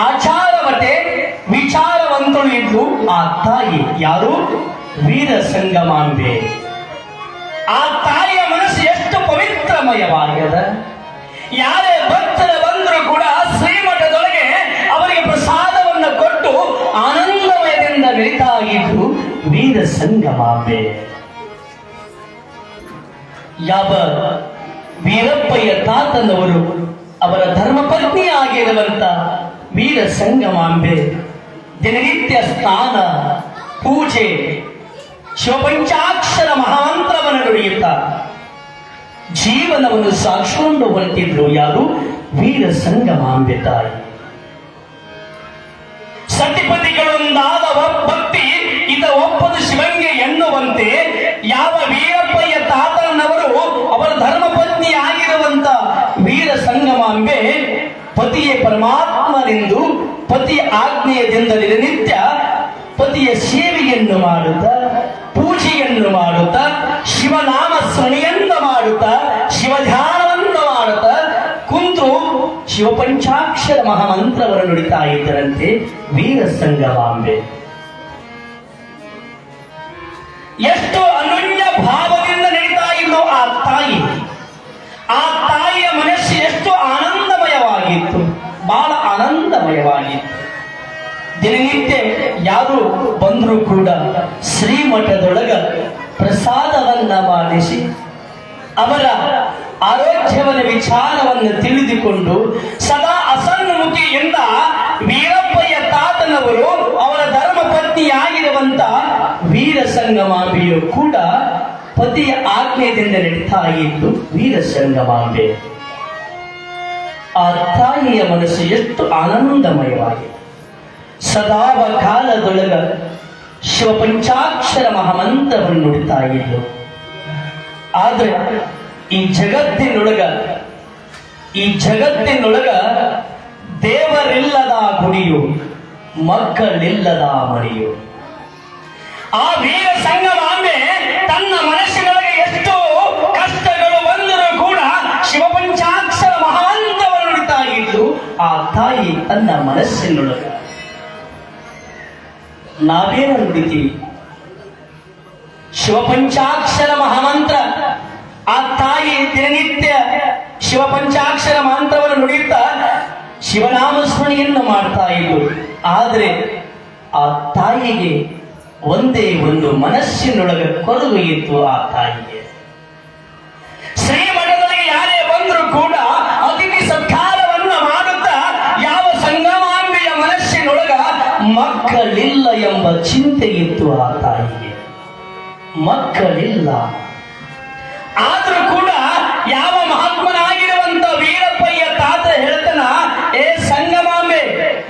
ಆಚಾರವತೆ, ವಿಚಾರವಂತಳು ಇದ್ದು ಆ ತಾಯಿ ಯಾರು? ವೀರ ಸಂಗಮಾಂಬೆ. ಆ ತಾಯಿಯ ಮನಸ್ಸು ಎಷ್ಟು ಪವಿತ್ರಮಯವಾಗಿದೆ. ಯಾರೇ ಭಕ್ತರ ಬಂದರೂ ಕೂಡ ಶ್ರೀಮಠದೊಳಗೆ ಅವರಿಗೆ ಪ್ರಸಾದವನ್ನು ಕೊಟ್ಟು ಆನಂದಮಯದಿಂದ ನಡೀತಾ ಇದ್ದು ವೀರ ಸಂಗಮಾಂಬೆ. ಯಾವ ವೀರಪ್ಪಯ್ಯ ತಾತನವರು ಅವರ ಧರ್ಮಪತ್ನಿ ಆಗಿರುವಂತ ವೀರ ಸಂಗಮಾಂಬೆ ದಿನನಿತ್ಯ ಸ್ನಾನ, ಪೂಜೆ, ಶಿವಪಂಚಾಕ್ಷರ ಮಹಾಮಂತ್ರವನ್ನು ನುಡಿಯುತ್ತ ಜೀವನವನ್ನು ಸಾಗಿಸಿಕೊಂಡು ಹೊರಟಿದ್ರು. ಯಾರು? ವೀರ ಸಂಗಮಾಂಬೆ ತಾಯಿ. ಸತಿಪತಿಗಳೊಂದಾದ ಭಕ್ತಿ ಇದ ಒಪ್ಪದು ಶಿವಂಗೆ ಎನ್ನುವಂತೆ ಯಾವ ವೀರಪ್ಪಯ್ಯ ತಾತನವರು ಅವರ ಧರ್ಮಪತ್ನಿ ಆಗಿರುವಂತ ವೀರ ಸಂಗಮಾಂಬೆ ಪತಿಯೇ ಪರಮಾತ್ಮನೆಂದು ಪತಿಯ ಆಜ್ಞೆಯದಿಂದ ದಿನನಿತ್ಯ ಪತಿಯ ಸೇವೆಯನ್ನು ಮಾಡುತ್ತಾ, ಪೂಜೆಯನ್ನು ಮಾಡುತ್ತಾ, ಶಿವನಾಮ ಸ್ಮರಣೆಯನ್ನು ಮಾಡುತ್ತಾ, ಶಿವಧ್ಯಾನವನ್ನು ಮಾಡುತ್ತಾ ಕುಂತು ಶಿವಪಂಚಾಕ್ಷರ ಮಹಾಮಂತ್ರವನ್ನು ನುಡಿತಾ ಇದ್ದರಂತೆ ವೀರ ಸಂಗಮಾಂಬೆ. ಎಷ್ಟು ಅನನ್ಯ ಭಾವದಿಂದ ನಡೀತಾ ಇದ್ದು ಆ ತಾಯಿ. ಆ ತಾಯಿಯ ಮನಸ್ಸು ಎಷ್ಟು ಆನಂದಮಯವಾಗಿತ್ತು, ಬಹಳ ಆನಂದಮಯವಾಗಿತ್ತು. ದಿನನಿತ್ಯ ಯಾರು ಬಂದರೂ ಕೂಡ ಶ್ರೀಮಠದೊಳಗ ಪ್ರಸಾದವನ್ನ ಮಾಡಿಸಿ ಅವರ ಆರೋಗ್ಯವನ್ನ ವಿಚಾರವನ್ನು ತಿಳಿದುಕೊಂಡು ಸದಾ ಅಸನ್ಮುಖಿಯಿಂದ ವೀರಪ್ಪಯ್ಯ ತಾತನವರು ಅವರ ಧರ್ಮಪತ್ನಿಯಾಗಿರುವಂತ ವೀರ ವೀರ ಸಂಗಮಾಂಬೆಯು ಕೂಡ ಪತಿಯ ಆಜ್ಞೆಯಿಂದ ನಡೀತಾ ಇದ್ದು ವೀರ ಸಂಗಮಾಂಬೆ. ಆ ತಾಯಿಯ ಮನಸ್ಸು ಎಷ್ಟು ಆನಂದಮಯವಾಗಿದೆ. ಸದಾವ ಕಾಲದೊಳಗ ಶಿವಪಂಚಾಕ್ಷರ ಮಹಾಮಂತ್ರವನ್ನು ನುಡಿತಾ ಇದ್ದು. ಆದ್ರೆ ಈ ಜಗತ್ತಿನೊಳಗ ದೇವರಿಲ್ಲದ ಗುಡಿಯು, ಮಕ್ಕಳಿಲ್ಲದ ಮಡಿಯು. ಆ ವೀರ ಸಂಗಮಾಂಬೆ ತನ್ನ ಮನಸ್ಸಿನೊಳಗೆ ಎಷ್ಟು ಕಷ್ಟಗಳು ಬಂದರೂ ಕೂಡ ಶಿವಪಂಚಾಕ್ಷರ ಮಹಾಮಂತ್ರವನ್ನು ನುಡಿತಾ ಇದ್ದು ಆ ತಾಯಿ ತನ್ನ ಮನಸ್ಸಿನೊಳಗ. ನಾವೇನು ನುಡಿತೀವಿ? ಶಿವಪಂಚಾಕ್ಷರ ಮಹಾಮಂತ್ರ. ಆ ತಾಯಿ ದಿನನಿತ್ಯ ಶಿವಪಂಚಾಕ್ಷರ ಮಂತ್ರವನ್ನು ನುಡಿಯುತ್ತಾ ಶಿವನಾಮ ಸ್ಮರಣೆಯನ್ನು ಮಾಡ್ತಾ ಇದ್ದು. ಆದರೆ ಆ ತಾಯಿಗೆ ಒಂದೇ ಒಂದು ಮನಸ್ಸಿನೊಳಗೆ ಕೊರಗು ಇತ್ತು. ಆ ತಾಯಿಗೆ ಶ್ರೀಮಠದಲ್ಲಿ ಯಾರೇ ಬಂದರೂ ಕೂಡ ಅತಿಥಿ ಸತ್ಕಾರವನ್ನು ಮಾಡುತ್ತಾ ಯಾವ ಸಂಗಮಾಂಬೆಯ ಮನಸ್ಸಿನೊಳಗ ಮಕ್ಕಳಿಲ್ಲ ಎಂಬ ಚಿಂತೆ ಇತ್ತು. ಆ ತಾಯಿಗೆ ಮಕ್ಕಳಿಲ್ಲ. ಆದ್ರೂ ಕೂಡ ಯಾವ ಮಹಾತ್ಮನಾಗಿರುವಂತ ವೀರಪ್ಪಯ್ಯ ತಾತ ಹೇಳ್ತಾನ, ಏ ಸಂಗಮಾಂಬೆ,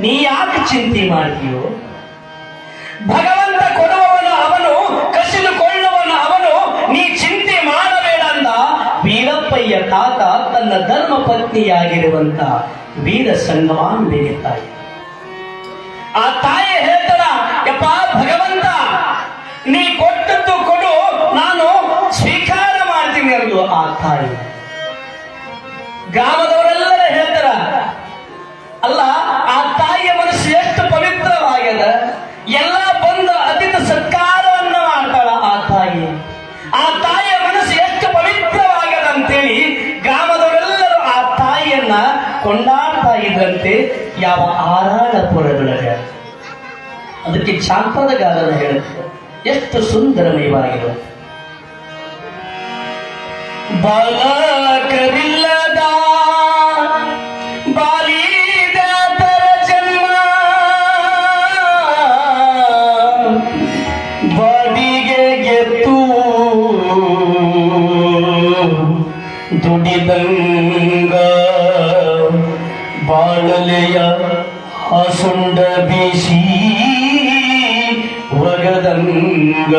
ನೀ ಯಾಕೆ ಚಿಂತೆ ಮಾಡ್ತೀಯೋ? ಭಗವಂತ ಕೊಡುವವನು ಅವನು, ಕಸಿದುಕೊಳ್ಳುವವನು ಅವನು, ನೀ ಚಿಂತೆ ಮಾಡಬೇಡ ಅಂದ ವೀರಪ್ಪಯ್ಯ ತಾತ ತನ್ನ ಧರ್ಮ ಪತ್ನಿಯಾಗಿರುವಂತ ವೀರ ಸಂಗಮಾಂಬೆಗೆ ತಾಯಿ. ಆ ತಾಯಿ ಹೇಳ್ತಾರ, ಯಪ್ಪ ಭಗವಂತ, ನೀ ಕೊಟ್ಟದ್ದು ಕೊಡು, ನಾನು ಸ್ವೀಕಾರ ಮಾಡ್ತೀನಿ ಎಂದು ಆ ತಾಯಿ. ಗ್ರಾಮದವರೆಲ್ಲರೂ ಹೇಳ್ತಾರ, ಅಲ್ಲ ಆ ತಾಯಿಯ ಮನಸ್ಸು ಎಷ್ಟು ಪವಿತ್ರವಾಗ್ಯದ. ಎಲ್ಲ ಬಂದು ಅತಿಥಿ ಸತ್ಕಾರವನ್ನ ಮಾಡ್ತಾಳ ಆ ತಾಯಿ. ಆ ತಾಯಿಯ ಮನಸ್ಸು ಎಷ್ಟು ಪವಿತ್ರವಾಗ್ಯದ ಅಂತೇಳಿ ಗ್ರಾಮದವರೆಲ್ಲರೂ ಆ ತಾಯಿಯನ್ನ ಕೊಂಡಾಡ್ತಾ ಇದ್ರಂತೆ. ಯಾವ ಆರಾಳಪುರದೊಳಗ. ಅದಕ್ಕೆ ಜಾನಪದಗಾರರು ಹೇಳುತ್ತೆ, ಎಷ್ಟು ಸುಂದರಮಯವಾಗಿರುವ. ಬಾಲಕರಿಲ್ಲದ ಬಾಲಿದಾತರ ಜನ್ಮ, ಬಾಡಿಗೆ ಗೆತ್ತು ದುಡಿದಂಗ, ಬಾಳಲೆಯ ಹಸುಂಡ ಬೀಸಿ ಒಗದಂಗ.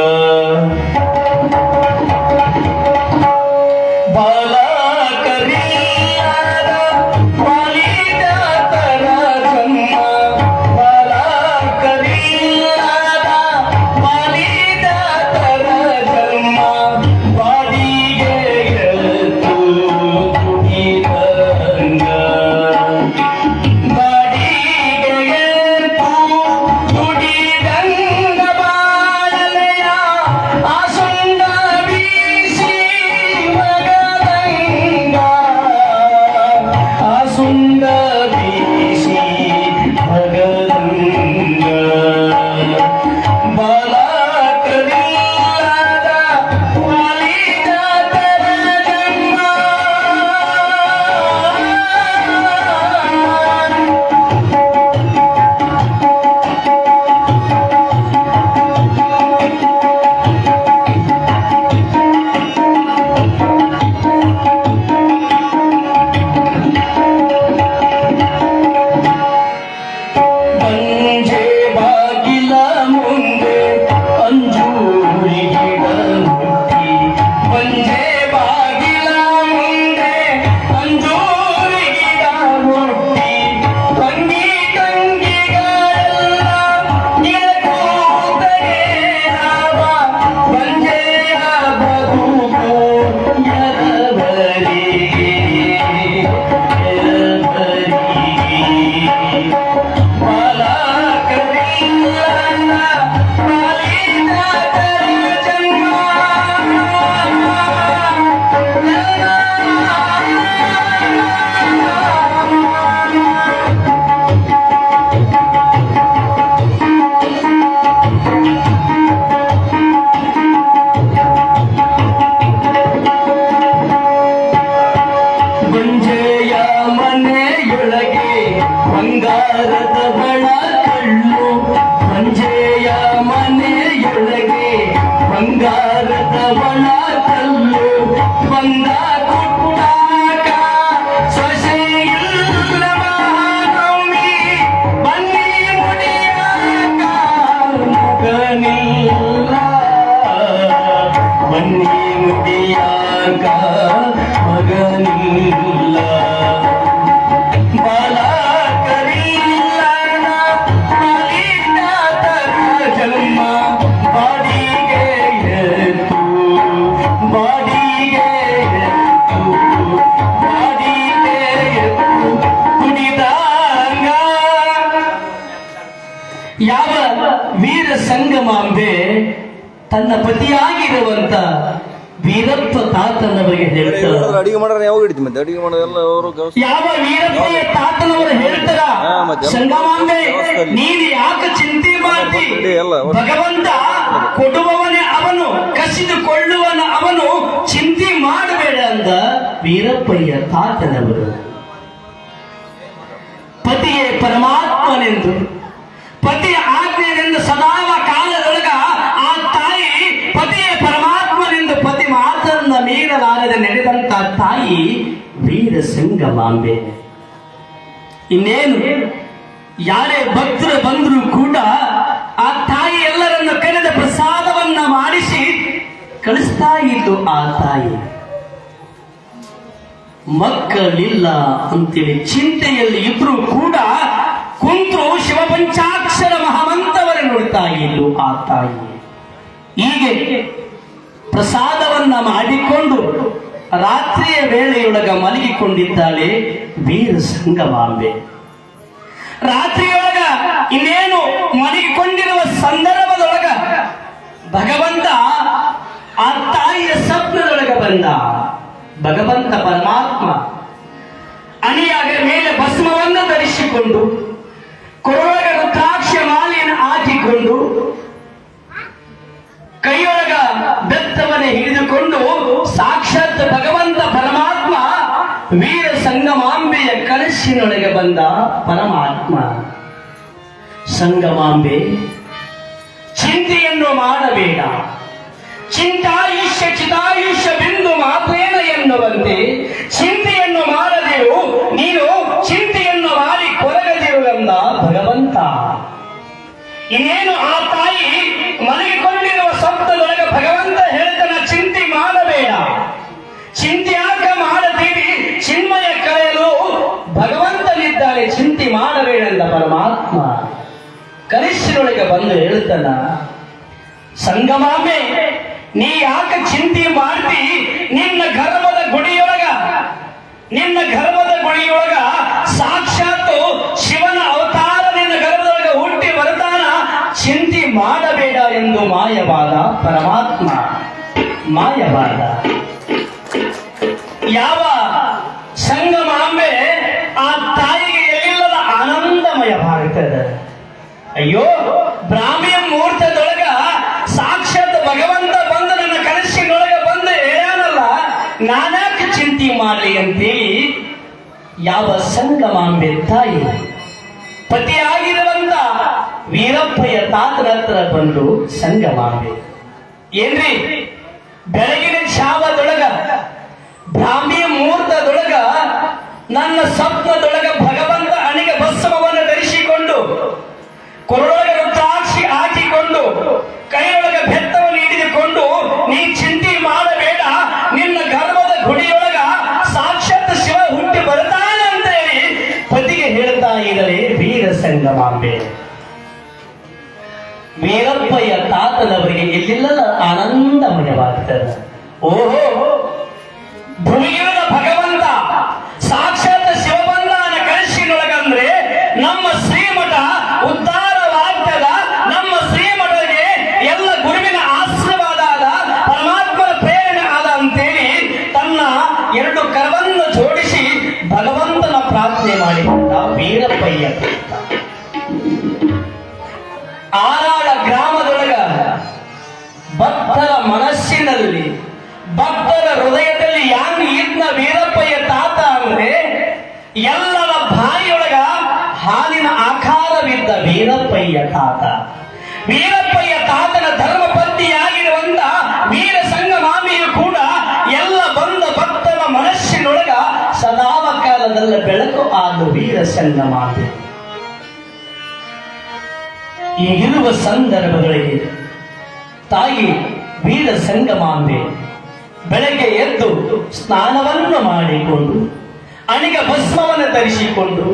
ಬಾಲಕರಿಲ್ಲದ ಬಾಲಿದಾತರ ಜನ್ಮ, ಬಾಲಕರಿಲ್ಲದ ಬಾಲಿದಾತರ ಜನ್ಮ, ಬಾಡಿಗೆ ಎತ್ತು ದುಡಿದಂಗ, ಬಾಡಿಗೆ ಎತ್ತು ದುಡಿದಂಗ, ಬಾಳಲೆಯ ಆಸು ಪಾದವನ ಕಲ್ಲು ಬಂದ ಕುಟ್ಟಾಕ ಸೊಸೆ ಇಲ್ಲ ಮಹಾನವಮಿ ಬನ್ನಿ ಮುಡಿಯಾಕ ಮಗನಿಲ್ಲ ಬನ್ನಿ ಮುಡಿಯಾಕ ಮಗನಿಲ್ಲ ಬಾಲ ಕರಿಲ್ಲ ಜನ್ಮ ಬಾಡಿಗೆ ಎತ್ತು ಬಾಡಿಗೆ ಎತ್ತು ಬಾಡಿಗೆ ಎತ್ತು ಕುಡಿದಾಗ ಯಾವ ವೀರ ಸಂಗಮಾಂಬೆ ತನ್ನ ಪತಿಯಾಗಿರುವಂತ ವೀರಪ್ಪ ತಾತನವರಿಗೆ ಹೇಳ್ತಾರೆ. ಅಡಿಗೆ ಮಾಡ್ರೆ ಯಾವಾಗ ಹಿಡಿತಿ ಮತ್ತೆ ಅಡಿಗೆ ಮಾಡೋದೆಲ್ಲ ಅವರು ಯಾವ ವೀರಪ್ಪಯ್ಯ ತಾತನವರು ಹೇಳ್ತಾರ, ಸಂಗಮಾಂಬೆ ನೀನು ಯಾಕೆ ಚಿಂತೆ ಮಾಡ್ತಿ, ಭಗವಂತ ಕೊಡುವವನೇ ಅವನು ಕಸಿದುಕೊಳ್ಳುವನ ಅವನು, ಚಿಂತೆ ಮಾಡಬೇಡ ಅಂದ ವೀರಪ್ಪಯ್ಯ ತಾತನವರು. ಪತಿಯೇ ಪರಮಾತ್ಮನೆಂದು ಪತಿಯ ಆಜ್ಞೆಯಿಂದ ಸದಾವ ಕಾಲದೊಳಗ ಆ ತಾಯಿ ಪತಿಯೇ ಪರಮಾತ್ಮನೆಂದು ಪತಿ ಮಾತನ್ನ ಮೀರಲಾರದೆ ನಡೆದಂತ ತಾಯಿ ವೀರ ಸಂಗಮಾಂಬೆ. ಇನ್ನೇನು ಯಾರೇ ಭಕ್ತರು ಬಂದರೂ ಕೂಡ ಆ ತಾಯಿ ಎಲ್ಲರನ್ನು ಕರೆದ ಪ್ರಸಾದವನ್ನ ಮಾಡಿಸಿ ಕಳಿಸ್ತಾ ಇದ್ದು ಆ ತಾಯಿ. ಮಕ್ಕಳಿಲ್ಲ ಅಂತೇಳಿ ಚಿಂತೆಯಲ್ಲಿ ಇದ್ರೂ ಕೂಡ ಕುಂತು ಶಿವಪಂಚಾಕ್ಷರ ಮಹಾಮಂತ್ರವರೇ ನೋಡ್ತಾ ಇದ್ದು ಆ ತಾಯಿ. ಹೀಗೆ ಪ್ರಸಾದವನ್ನ ಮಾಡಿಕೊಂಡು ರಾತ್ರಿಯ ವೇಳೆಯೊಳಗ ಮಲಗಿಕೊಂಡಿದ್ದಾಳೆ ವೀರ ಸಂಗಮಾಂಬೆ. ರಾತ್ರಿಯೊಳಗ ಇನ್ನೇನು ಮಲಗಿಕೊಂಡಿರುವ ಸಂದರ್ಭದೊಳಗ ಭಗವಂತ ಆ ತಾಯಿಯ ಸ್ವಪ್ನದೊಳಗ ಬಂದ. ಭಗವಂತ ಪರಮಾತ್ಮ ಅಣಿಯಾಗ ಮೇಲೆ ಭಸ್ಮವನ್ನು ಧರಿಸಿಕೊಂಡು ಕೊರೊಳಗ ರುದ್ರಾಕ್ಷ ಮಾಲೆಯನ್ನು ಹಾಕಿಕೊಂಡು ಕೈಯೊಳಗ ಬೆತ್ತವನ್ನೇ ಹಿಡಿದುಕೊಂಡು ಸಾಕ್ಷಾತ್ ಭಗವಂತ ಪರಮಾತ್ಮ ವೀರ ಸಂಗಮಾಂಬೆಯ ಕನಸಿನೊಳಗೆ ಬಂದ ಪರಮಾತ್ಮ. ಸಂಗಮಾಂಬೆ, ಚಿಂತೆಯನ್ನು ಮಾಡಬೇಡ, ಚಿಂತಾಯುಷ್ಯ ಚಿತಾಯುಷ್ಯ ಬಿಂದು ಮಾತ್ರೇನ ಎನ್ನುವಂತೆ ಚಿಂತೆಯನ್ನು ಮಾಡದೆವು ನೀನು ಚಿಂತೆಯನ್ನು ಮಾಡಿ ಕೊರಗದಿರುವೆಂದ ಭಗವಂತ. ಇನ್ನೇನು ಆ ತಾಯಿ ಮಲಗಿಕೊಂಡಿರುವ ಸ್ವಪ್ನದೊಳಗೆ ಭಗವಂತ ಹೇಳ್ತಾನ, ಚಿಂತೆ ಮಾಡಬೇಡ, ಚಿಂತೆ ಯಾಕ ಮಾಡತೀರಿ, ಚಿನ್ಮಯ ಕಳೆಯಲು ಭಗವಂತನಿದ್ದಾನೆ, ಚಿಂತೆ ಮಾಡಬೇಡ ಪರಮಾತ್ಮ ಕನಸಿನೊಳಗೆ ಬಂದು ಹೇಳ್ತಾನ, ಸಂಗಮಾಂಬೆ ನೀ ಯಾಕೆ ಚಿಂತೆ ಮಾಡ್ತಿ, ನಿನ್ನ ಗರ್ಭದ ಗುಡಿಯೊಳಗ ಸಾಕ್ಷಾತ್ ಶಿವನ ಅವತಾರ ನಿನ್ನ ಗರ್ಭದೊಳಗ ಹುಟ್ಟಿ ಬರ್ತಾನ, ಚಿಂತೆ ಮಾಡಬೇಡ ಎಂದು ಮಾಯವಾದ ಪರಮಾತ್ಮ. ಮಾಯವಾದ ಯಾವ ಸಂಗಮಾಂಬೆ ಆ ತಾಯಿಗೆ ಎಲ್ಲಿಲ್ಲದ ಆನಂದಮಯವಾಗುತ್ತದೆ. ಅಯ್ಯೋ, ಬ್ರಾಹ್ಮಿಯ ಮುಹೂರ್ತದೊಳಗ ಸಾಕ್ಷಾತ್ ಭಗವಂತ ಬಂದು ನನ್ನ ಕನಸಿನೊಳಗೆ ಬಂದು ಹೇಳನಲ್ಲ, ನಾನಾಕೆ ಚಿಂತೆ ಮಾಡಲಿ ಅಂತೇಳಿ ಯಾವ ಸಂಗಮಾಂಬೆ ತಾಯಿ ಪತಿಯಾಗಿರುವಂತ ವೀರಪ್ಪಯ್ಯ ತಾತನ ಹತ್ರ ಬಂದು, ಸಂಗಮಾಂಬೆ ಏನ್ರಿ ಬೆಳಗಿನ ಛಾವದೊಳಗ ಬ್ರಾಹ್ಮಿಯ ಮುಹೂರ್ತದೊಳಗ ನನ್ನ ಸ್ವಪ್ನದೊಳಗ ಭಗವಂತ ಅಣಿಗೆ ಭಸ್ಮವನ್ನು ಧರಿಸಿಕೊಂಡು ಕೊರಳೊಳಗೆ ರುದ್ರಾಕ್ಷಿ ಹಾಕಿಕೊಂಡು ಕೈಯೊಳಗ ಬೆತ್ತವನ್ನು ಹಿಡಿದುಕೊಂಡು ನೀ ಚಿಂತೆ ಮಾಡಬೇಡ, ನಿನ್ನ ಗರ್ಭದ ಗುಡಿಯೊಳಗ ಸಾಕ್ಷಾತ್ ಶಿವ ಹುಟ್ಟಿ ಬರ್ತಾನೆ ಅಂತ ಹೇಳಿ ಪತಿಗೆ ಹೇಳ್ತಾ ಇದ್ದಾರೆ ವೀರ ಸಂಗಮಾಂಬೆ. ವೀರಪ್ಪಯ್ಯ ತಾತನವರಿಗೆ ಎಲ್ಲಿಲ್ಲದ ಆನಂದಮಯವಾಗ್ತದೆ. ಓಹೋ, ಭೂಮಿಗಿರದ ಭಗವಂತ ಸಾಕ್ಷಾತ್ ಶಿವಬಂಧನ ಕನಸಿನೊಳಗಂದ್ರೆ ನಮ್ಮ ಶ್ರೀಮಠ ಉದ್ಧಾರವಾಗ್ತದ, ನಮ್ಮ ಶ್ರೀಮಠಗೆ ಎಲ್ಲ ಗುರುವಿನ ಆಶೀರ್ವಾದ ಆದ, ಪರಮಾತ್ಮನ ಪ್ರೇರಣೆ ಆದ ಅಂತೇಳಿ ತನ್ನ ಎರಡು ಕರವನ್ನು ಜೋಡಿಸಿ ಭಗವಂತನ ಪ್ರಾರ್ಥನೆ ಮಾಡಿಕೊಂಡ ವೀರಪ್ಪಯ್ಯ. ಆರಾಳ ಗ್ರಾಮದೊಳಗ ಭಕ್ತರ ಮನಸ್ಸಿನಲ್ಲಿ ಭಕ್ತರ ಹೃದಯದಲ್ಲಿ ಯಾರು ಇದ್ನ ವೀರಪ್ಪಯ್ಯ ತಾತ ಅಂದ್ರೆ ಎಲ್ಲರ ಬಾಯಿಯೊಳಗ ಹಾಲಿನ ಆಕಾರವಿದ್ದ ವೀರಪ್ಪಯ್ಯ ತಾತ. ವೀರಪ್ಪಯ್ಯ ತಾತನ ಧರ್ಮಪತ್ನಿಯಾಗಿರುವಂತ ವೀರ ಸಂಘ ಸಂಗಮಾಂಬೆ. ಈಗಿರುವ ಸಂದರ್ಭಗಳಿಗೆ ತಾಯಿ ವೀರ ಸಂಗಮಾಂಬೆ ಬೆಳಗ್ಗೆ ಎದ್ದು ಸ್ನಾನವನ್ನು ಮಾಡಿಕೊಂಡು ಅಣಿಗ ಭಸ್ಮವನ್ನು ಧರಿಸಿಕೊಂಡು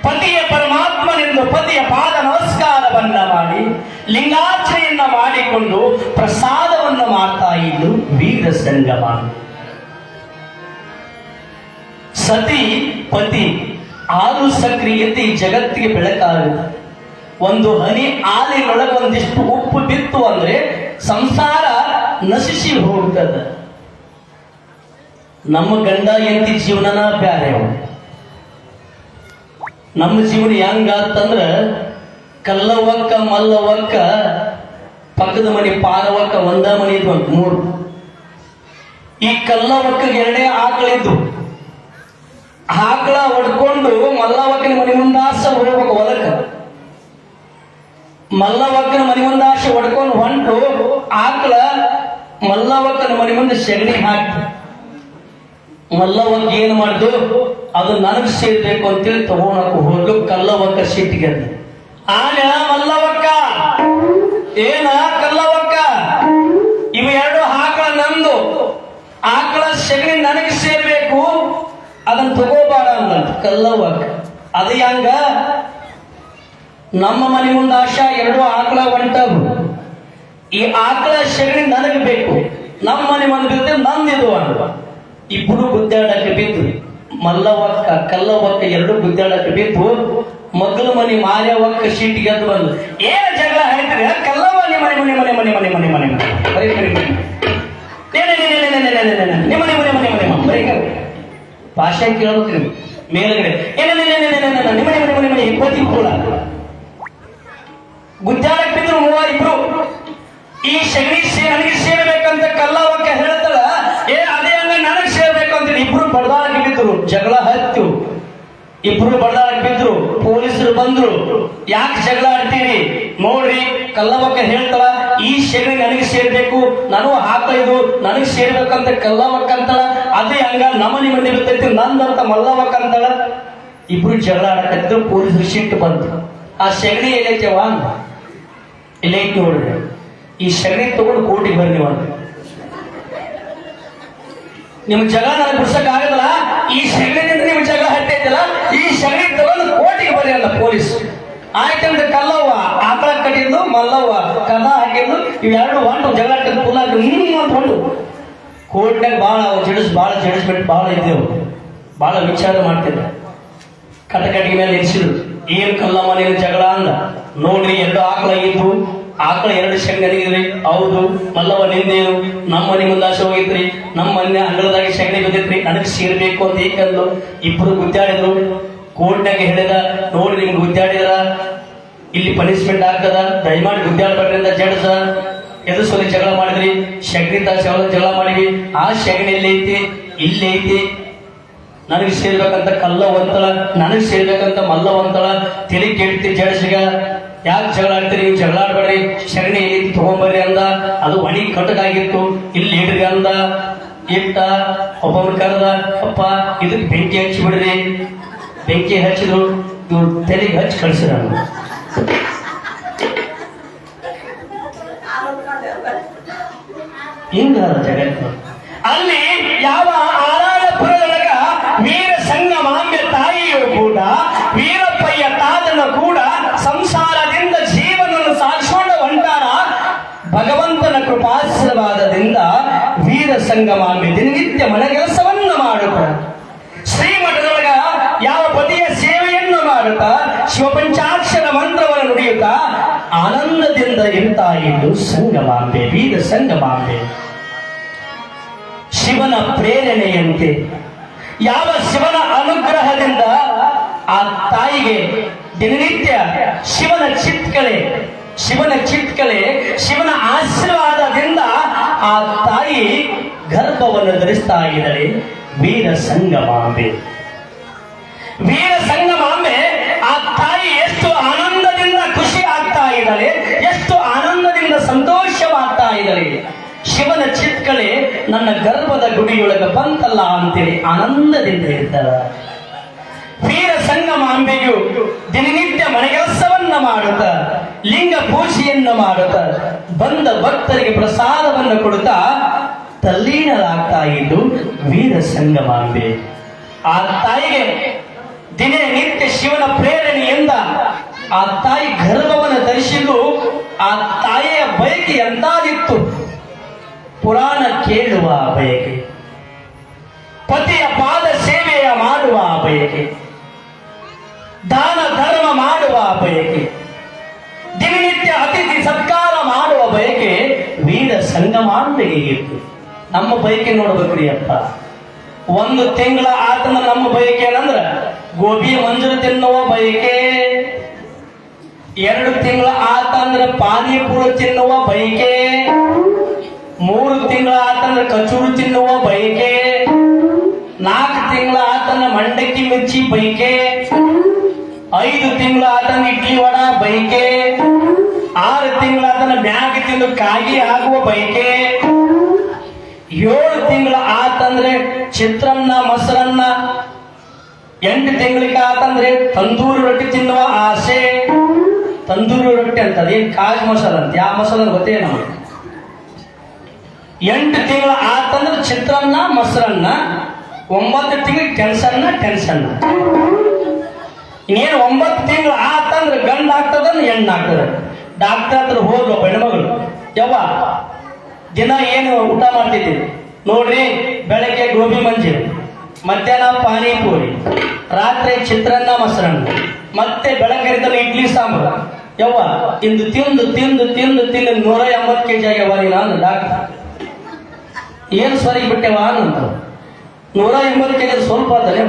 ಪತಿಯ ಪರಮಾತ್ಮನೆಂದು ಪತಿಯ ಪಾದ ನಮಸ್ಕಾರವನ್ನ ಮಾಡಿ ಲಿಂಗಾರ್ಚನೆಯನ್ನ ಮಾಡಿಕೊಂಡು ಪ್ರಸಾದವನ್ನು ಮಾಡ್ತಾ ಇದ್ದು ವೀರ ಸಂಗಮಾಂಬೆ. ಸತಿ ಪತಿ ಹಾಲು ಸಕ್ರಿಯತೆ ಜಗತ್ತಿಗೆ ಬೆಳಕಾಗುತ್ತೆ. ಒಂದು ಹನಿ ಹಾಲಿನೊಳಗೆ ಒಂದಿಷ್ಟು ಉಪ್ಪು ಬಿತ್ತು ಅಂದ್ರೆ ಸಂಸಾರ ನಶಿಸಿ ಹೋಗ್ತದೆ. ನಮ್ಮ ಗಂಡ ಎಂತಿ ಜೀವನನ ಬ್ಯಾರೆ. ನಮ್ಮ ಜೀವನ ಹೆಂಗಾತಂದ್ರ ಕಲ್ಲವಕ್ಕ ಮಲ್ಲವಕ್ಕ ಪಕ್ಕದ ಮನೆ ಪಾರವಕ್ಕ ಒಂದ ಮನೆ ಇದ್ವು ಅಂತ 3. ಈ ಕಲ್ಲವಕ್ಕಗೆ 2 ಆಕಳಿದ್ದು. ಆಕಳ ಹೊಡ್ಕೊಂಡು ಮಲ್ಲವಕ್ಕನ ಮನೆ ಮುಂದಾಸ ಹೋಗ್ಬೇಕು ಹೊಲಕ್ಕ. ಮಲ್ಲವಕ್ಕನ ಮನೆ ಮುಂದಾಶ ಹೊಡ್ಕೊಂಡು ಹೊಂಟು ಆಕಳ ಮಲ್ಲವಕ್ಕನ ಮನೆ ಮುಂದೆ ಸೆಗಣಿ ಹಾಕಿ ಮಲ್ಲವಕ್ಕ ಏನ್ ಮಾಡ್ದು ಅದು ನನಗ್ ಸೇರ್ಬೇಕು ಅಂತೇಳಿ ತಗೊಂಡಕ್ಕೆ ಹೋಗ್ಲು ಕಲ್ಲವಕ್ಕ ಸಿಟ್ಟಿಗೆ ಆನ ಮಲ್ಲವಕ್ಕ ಏನ ಕಲ್ಲವಕ್ಕ ಇವು 2 ಆಕಳ ನಂದು, ಆಕಳ ಸೆಗಣಿ ನನಗೆ ಸೇರ್ಬೇಕು, ಅದನ್ನ ತಗೋಬಾರ ಅಂದಂತ ಕಲ್ಲವಕ್ಕ. ಅದು ಹೆಂಗ? ನಮ್ಮ ಮನೆ ಮುಂದೆ ಆಶಾ 2 ಆಕಳ ಹೊಂಟವು, ಈ ಆಕಳ ಸೆಗಣಿ ನನಗೆ ಬೇಕು, ನಮ್ಮ ಮನೆ ಮುಂದೆ ಬಿದ್ದರೆ ನಂದಿದು ಅಂತ ಇಬ್ರು ಗುದ್ದಾಡಕ್ಕೆ ಬಿದ್ದು ಮಲ್ಲವಕ್ಕ ಕಲ್ಲವಕ್ಕ 2 ಗುದ್ದಾಡಕ್ಕೆ ಬಿದ್ದು ಮಗ್ಲ ಮನೆ ಮಾರ್ಯವಕ್ಕ ಸೀಟಿಗೆ ಅದು ಬಂದು ಏನ ಜಗಳ ಹೇಳ್ತೀರಿ? ಕಲ್ಲವ ನಿಮ್ಮ ಮನೆ ಮನೆ ಮನೆ ಮನೆ ಮನೆ ಮನೆ ಮನೆ ಬರೀ ಬರೀ ನಿಮ್ಮ ಮನೆ ಮನೆ ಮನೆ ಮನೆ ಬರೀ ಭಾಷೆ ಕೇಳೋದ್ರಿ ಮೇಲ್ಗಡೆ ನಿಮ್ಮ ಮನೆ ಮನೆ ಮನೆ ಮನೆ 20 ಕೂಡ ಗುದ್ದಾಡಕ್ಕೆ ಬಿದ್ರು 3 ಈ ಸಗಣಿ ನನಗೆ ಸೇರ್ಬೇಕಂತ ಕಲ್ಲವಕ್ಕ ಹೇಳ್ತಾಳ. ಅದೇ ಹಂಗ ನನಗೆ ಸೇರ್ಬೇಕು ಅಂತ ಇಬ್ರು ಬಡದಾಳಕ್ಕೆ ಬಿದ್ರು. ಜಗಳ ಹತ್ತು ಇಬ್ರು ಬಡದಾಳಕ್ಕೆ ಬಿದ್ರು. ಪೊಲೀಸರು ಬಂದ್ರು. ಯಾಕೆ ಜಗಳ ಆಡ್ತೀರಿ ನೋಡ್ರಿ, ಕಲ್ಲವಕ್ಕ ಹೇಳ್ತಾಳ ಈ ಸಗಣಿ ನನಗೆ ಸೇರ್ಬೇಕು, ನಾನು ಹಾಕೈದು ನನಗೆ ಸೇರ್ಬೇಕಂತ ಕಲ್ಲವಕ್ಕ ಅಂತಾಳ. ಅದೇ ಹಂಗ ನಮ್ಮನೆ ಮಂದಿ ಬಿರ್ತೈತಿ ನಂದಂತ ಮಲ್ಲವಕ್ಕ ಅಂತಾಳ. ಇಬ್ರು ಜಗಳ ಆಡಕತ್ತಿದ್ರು. ಪೊಲೀಸರು ಸಿಟ್ಟು ಬಂತು. ಆ ಸಗಣಿ ಎಲ್ಲೈತವ ಎಲ್ಲೈತಿ ನೋಡ್ರಿ, ಈ ಸಗಣಿ ತಗೊಂಡು ಕೋರ್ಟಿಗೆ ಬರ್ರಿ ನೀವು ಅಂತ. ನಿಮ್ ಜಗಳ ನನಗೆ ಬಿಡ್ಸಕ್ ಆಗದಲ್ಲ, ಈ ಸಗಣಿಯಿಂದ ನಿಮ್ ಜಗಳ ಹತ್ತೈತಲ್ಲ, ಈ ಸಗಣಿ ತಗೊಂಡು ಕೋರ್ಟಿಗೆ ಬರ್ರಿ ಅಲ್ಲ ಪೊಲೀಸ್. ಆಯ್ತಂದ್ರೆ ಕಲ್ಲವ್ವ ಆಕಳ ಕಟ್ಟಿದ್ದು, ಮಲ್ಲವ್ವ ಕದ ಹಾಕಿದ್ದು, ಇವೆರಡು ಹೊಂಟು ಜಗಳ ಪುಲ್ಲ ಅಂತ ಹೊಂಟು ಕೋರ್ಟ್ನಾಗ ಭಾಳ ಜಡಿಸ್ಬಿಟ್ಟು ಭಾಳ ಇದ್ದೇವು, ಭಾಳ ವಿಚಾರ ಮಾಡ್ತಿದ್ರು. ಕಟಕಟಿಗೆ ಮೇಲೆ ಇರಿಸಿದ್ರು. ಏನ್ ಕಲ್ಲಮ್ಮ ನೀನು ಜಗಳ ಅಂದ. ನೋಡ್ರಿ 2 ಆಕಳ ಇದ್ದು, ಆಕಳ 2 ಸೆಗಣಿ. ಹೌದು ಮಲ್ಲವ ನಿಂದೇನು, ನಮ್ಮ ಮನೆ ಮುಂದಾಶೆ ಹೋಗಿದ್ರಿ, ನಮ್ಮ ಮನೆ ಅಂಗಳದಾಗಿ ಸೆಗಣಿ ಬಿದ್ದಿದ್ರಿ, ನನಗೆ ಸೇರ್ಬೇಕು ಅಂತ ಏಕಂದ್ರು. ಇಬ್ರು ಗುದ್ದಾಡಿದ್ರು. ಕೋರ್ಟ್ನಾಗ ಹೇಳಿದ ನೋಡ್ರಿ ನಿಮ್ಗೆ ಗುದ್ದಾಡಿದ್ರ ಇಲ್ಲಿ ಪನಿಷ್ಮೆಂಟ್ ಆಗ್ತದ, ದಯಮಾಡಿ ಗುದ್ದಾಡ್ಬೇಡ್ರಿ ಅಂತ ಜಡ್ಸ ಎದುರ್ಸೋಲಿ ಜಗಳ ಮಾಡಿದ್ರಿ, ಸೆಗಣಿ ಜಗಳ ಮಾಡಿವಿ. ಆ ಸೆಗಣಿ ಎಲ್ಲಿ ಐತಿ? ಇಲ್ಲಿ ಐತಿ. ನನಗೆ ಸೇರ್ಬೇಕಂತ ಕಲ್ಲವಂತಳ, ನನಗೆ ಸೇರ್ಬೇಕಂತ ಮಲ್ಲವಂತಳ. ತಲೆ ಕೆಡ್ತಿ ಜಡ್ಸಿಗ ಯಾಕೆ ಜಗಳ ಆಡ್ತೀರಿ? ನೀವು ಜಗಳ ಆಡ್ಬೇಡ್ರಿ, ಸಗಣಿ ಎಲ್ಲಿ ತಗೊಂಬರ್ರಿ ಅಂದ. ಅದು ಒಣಿ ಕಟಕಾಗಿತ್ತು. ಇಲ್ಲಿ ಇಡ್ರಿ ಅಂದ. ಇಟ್ಟ ಒಬ್ಬೊಬ್ರು ಕರೆದ, ಅಪ್ಪ ಇದಕ್ಕೆ ಬೆಂಕಿ ಹಚ್ಚಿ ಬಿಡ್ರಿ. ಬೆಂಕಿ ಹಚ್ಚಿದ್ರು. ಇವ್ರು ತೆಲೆಗೆ ಹಚ್ಚಿ ಕಳಿಸಿದ. ಹಿಂಗ ಜಗತ್ತು. ಅಲ್ಲಿ ಯಾವ ಆರಾಧಪುರದೊಳಗ ವೀರ ಸಂಗಮಾಂಬೆ ತಾಯಿಯು ಕೂಡ ವೀರಪ್ಪಯ್ಯ ತಾತನು ಕೂಡ ಸಂಸಾರದಿಂದ ಜೀವನವನ್ನು ಸಾಗಿಸಿಕೊಂಡು ಹೊಂಟಾರ. ಭಗವಂತನ ಕೃಪಾಶೀರ್ವಾದದಿಂದ ವೀರ ಸಂಗಮಾಂಬೆ ದಿನನಿತ್ಯ ಮನೆಗೆಲಸವನ್ನು ಮಾಡುತ್ತಾ ಶ್ರೀಮಠದೊಳಗ ಯಾವ ಪತಿಯ ಸೇವೆಯನ್ನು ಮಾಡುತ್ತಾ ಶಿವಪಂಚಾಕ್ಷರ ಮಂತ್ರವನ್ನು ನುಡಿಯುತ್ತಾ ಆನಂದದಿಂದ ಇರ್ತಾ ಇದ್ದು ಸಂಗಮಾಂಬೆ, ವೀರ ಸಂಗಮಾಂಬೆ. ಶಿವನ ಪ್ರೇರಣೆಯಂತೆ ಯಾವ ಶಿವನ ಅನುಗ್ರಹದಿಂದ ಆ ತಾಯಿಗೆ ದಿನನಿತ್ಯ ಶಿವನ ಚಿತ್ಕಳೆ ಶಿವನ ಆಶೀರ್ವಾದದಿಂದ ಆ ತಾಯಿ ಗರ್ಭವನ್ನು ಧರಿಸ್ತಾ ಇದ್ದಾಳೆ. ವೀರ ಸಂಗಮಾಂಬೆ ಆ ತಾಯಿ ಎಷ್ಟು ಆನಂದದಿಂದ ಖುಷಿ ಆಗ್ತಾ ಇದ್ದಾಳೆ, ಎಷ್ಟು ಆನಂದದಿಂದ ಸಂತೋಷವಾಗ್ತಾ ಇದ್ದಾಳೆ. ಶಿವನ ಚಿತ್ಕಳೆ ನನ್ನ ಗರ್ಭದ ಗುಡಿಯೊಳಗೆ ಬಂತಲ್ಲ ಅಂತೇಳಿ ಆನಂದದಿಂದ ಇರ್ತಾರ. ವೀರ ಸಂಗಮಾಂಬೆಯು ದಿನನಿತ್ಯ ಮನೆಗೆಲಸವನ್ನ ಮಾಡುತ್ತ ಲಿಂಗ ಪೂಜೆಯನ್ನ ಮಾಡುತ್ತ ಬಂದ ಭಕ್ತರಿಗೆ ಪ್ರಸಾದವನ್ನು ಕೊಡುತ್ತಾ ತಲ್ಲೀನರಾಗ್ತಾ ಇದ್ದು ವೀರ ಸಂಗಮಾಂಬೆ. ಆ ತಾಯಿಗೆ ದಿನನಿತ್ಯ ಶಿವನ ಪ್ರೇರಣೆಯಿಂದ ಆ ತಾಯಿ ಗರ್ಭವನ್ನು ಧರಿಸಲು ಆ ತಾಯಿಯ ಬಯಕೆ ಎಂತಾದಿತ್ತು. ಪುರಾಣ ಕೇಳುವ ಬಯಕೆ, ಪತಿಯ ಪಾದ ಸೇವೆಯ ಮಾಡುವ ಬಯಕೆ, ದಾನ ಧರ್ಮ ಮಾಡುವ ಬಯಕೆ, ದಿನನಿತ್ಯ ಅತಿಥಿ ಸತ್ಕಾರ ಮಾಡುವ ಬಯಕೆ ವೀರ ಸಂಗಮಾಂಬೆಗೆ ಇತ್ತು. ನಮ್ಮ ಬಯಕೆ ನೋಡ್ಬೇಕ್ರಿ ಅಪ್ಪ. ಒಂದು ತಿಂಗಳ ಆತನ ನಮ್ಮ ಬಯಕೆ ಏನಂದ್ರ ಗೋಬಿ ಮಂಜೂರು ತಿನ್ನುವ ಬಯಕೆ, 2 ತಿಂಗಳ ಆತಂದ್ರ ಪಾನಿಪುರಿ ತಿನ್ನುವ ಬಯಕೆ, 3 ತಿಂಗಳ ಆತಂದ್ರ ಕಚೂರು ತಿನ್ನುವ ಬಯಕೆ, 4 ತಿಂಗಳ ಆತನ ಮಂಡಕ್ಕಿ ಮಿರ್ಚಿ ಬಯಕೆ, 5 ತಿಂಗಳ ಆತನ ಇಡ್ಲಿ ವಡ ಬಯಕೆ, 6 ತಿಂಗಳ ಆತನ ಮ್ಯಾಗ ತಿಂದು ಕಾಗಿ ಆಗುವ ಬಯಕೆ, 7 ತಿಂಗಳ ಆತಂದ್ರೆ ಚಿತ್ರಾನ್ನ ಮೊಸರನ್ನ, 8 ತಿಂಗಳಿಗೆ ಆತಂದ್ರೆ ತಂದೂರಿ ರೊಟ್ಟಿ ತಿನ್ನುವ ಆಸೆ. ತಂದೂರಿ ರೊಟ್ಟಿ ಅಂತ ಅದೇನ್ ಕಾಜ್ ಮಸಾಲ ಅಂತ, ಯಾವ ಮಸಾಲ ಗೊತ್ತೇ ನಮಗೆ. 8 ತಿಂಗಳ ಆತಂದ್ರೆ ಚಿತ್ರಾನ್ನ ಮೊಸರನ್ನ, 9 ತಿಂಗಳಿಗೆ ಟೆನ್ಷನ್ನ. ಇನ್ನೇನು 9 ತಿಂಗಳು ಆತಂದ್ರೆ ಗಂಡ ಆಗ್ತದ ಹೆಣ್ಣು ಆಗ್ತದ. ಡಾಕ್ಟರ್ ಹತ್ರ ಹೋದ್ರು ಹೆಣ್ಮಗಳು, ಯವ್ವ ದಿನ ಏನು ಊಟ ಮಾಡ್ತಿದ್ದೀವಿ ನೋಡ್ರಿ, ಬೆಳಗ್ಗೆ ಗೋಬಿ ಮಂಚೂರಿ, ಮಧ್ಯಾಹ್ನ ಪಾನಿಪುರಿ, ರಾತ್ರಿ ಚಿತ್ರಾನ್ನ ಮೊಸರನ್ನ, ಮತ್ತೆ ಬೆಳಗ್ಗೆ ಇಡ್ಲಿ ಸಾಂಬಾರು. ಯವ್ವ ಇಂದು ತಿಂದು 180 kg ಆಗ್ಯಾವ ನಾನು. ಡಾಕ್ಟರ್ ಏನ್ ಸ್ವರಿಗೆ ಬಿಟ್ಟೆವ ಅಂತ. 180 kg ಸ್ವಲ್ಪ ಆದಲೇ.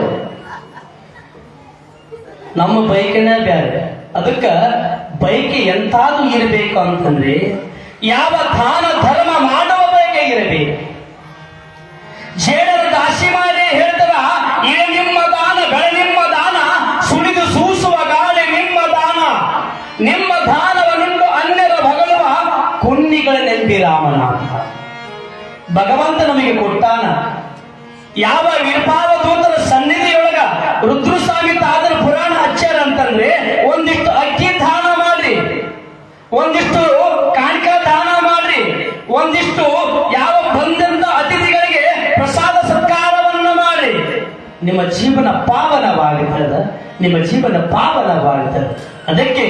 ನಮ್ಮ ಬೈಕನೇ ಬೇರೆ. ಅದಕ್ಕ ಬೈಕ್ ಎಂತಾದ್ರೂ ಇರಬೇಕು ಅಂತಂದ್ರೆ ಯಾವ ದಾನ ಧರ್ಮ ಮಾಡುವ ಬಯಕೆ ಇರಬೇಕು. ಜೇಡರ ದಾಸಿ ಮಾಡಿ ಹೇಳ್ತಾರ, ಇಳ ನಿಮ್ಮ ದಾನ ಬೆಳೆ ನಿಮ್ಮ ದಾನ, ಸುಳಿದು ಸೂಸುವ ಗಾಳಿ ನಿಮ್ಮ ದಾನ, ನಿಮ್ಮ ದಾನವನ್ನುಂಡು ಅನ್ಯರ ಹೊಗಳುವ ಕುನ್ನಿಗಳ ನೆಂಬಿ ರಾಮನಾಥ. ಭಗವಂತ ನಮಗೆ ಕೊಟ್ಟಾನ. ಯಾವ ವಿರ್ಪಾವ ದೂತರ ಸನ್ನಿಧಿಯೊಳಗ ರುದ್ರಸ್ವಾಮಿ ತಾದರ ಪುರಾಣ ಹಚ್ಚಾರ ಅಂತಂದ್ರೆ ಒಂದಿಷ್ಟು ಅಕ್ಕಿ ದಾನ ಮಾಡ್ರಿ, ಒಂದಿಷ್ಟು ಕಾಣಿಕ ದಾನ ಮಾಡ್ರಿ, ಒಂದಿಷ್ಟು ಯಾವ ಬಂದಂತ ಅತಿಥಿಗಳಿಗೆ ಪ್ರಸಾದ ಸತ್ಕಾರವನ್ನು ಮಾಡಿ. ನಿಮ್ಮ ಜೀವನ ಪಾವನವಾಗುತ್ತದೆ, ನಿಮ್ಮ ಜೀವನ ಪಾವನವಾಗುತ್ತದೆ. ಅದಕ್ಕೆ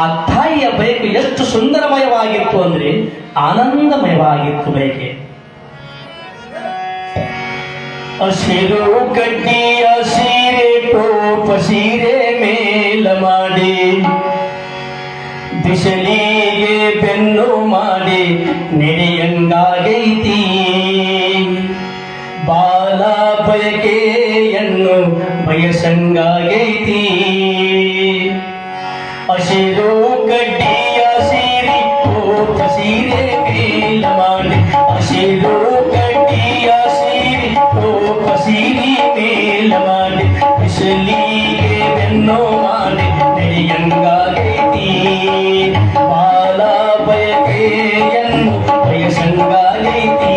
ಆ ತಾಯಿಯ ಬಯಕೆ ಎಷ್ಟು ಸುಂದರಮಯವಾಗಿತ್ತು ಅಂದ್ರೆ ಆನಂದಮಯವಾಗಿತ್ತು ಬಯಕೆ. ಹಸಿರು ಕಡ್ಡಿಯ ಸೀರೆ ಟೋಪ ಸೀರೆ ಮೇಲ ಮಾಡಿ, ಬಿಸಿಲಿಗೆ ಬೆನ್ನು ಮಾಡಿ ನೆರೆಯಂಗಾಗೈತಿ. ಬಾಲ ಬಯಕೆಯನ್ನು ಬಯಸಂಗಾಗೈತಿ. ಹಸಿರು ಕಡ್ಡಿಯ ಸೀರೆ ಟೋಪ ಸೀರೆ ಮೇಲ ಮಾಡಿ, ಹಸಿರು ಕಡ್ಡಿಯ ಸೀರೆ ಟೋಪ ಸೀರೆ ಮೇಲ ಮಾಡಿ, ಬಿಸಿಲಿಗೆ ಬೆನ್ನು ಮಾಡಿ ನೆರೆಯಂಗಾಗೈತಿ. ಬಾಲ ಬಯಕೆಯನ್ನು ಬಯಸಂಗಾಗೈತಿ.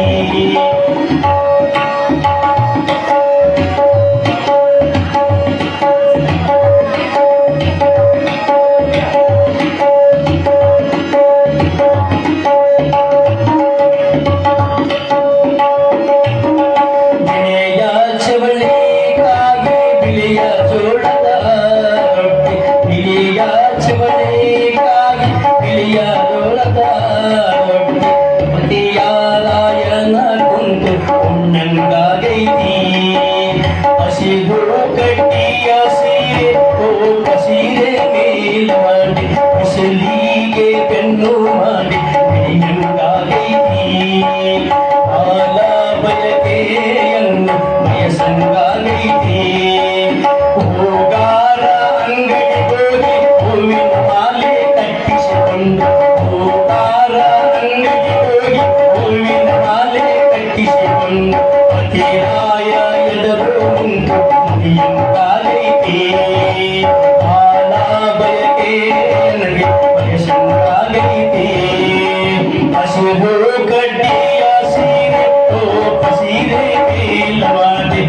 ಕಡ್ಡಿಯ ಸೀರೆ ಟೋಪ ಸೀರೆ ಮೇಲ ಮಾಡಿ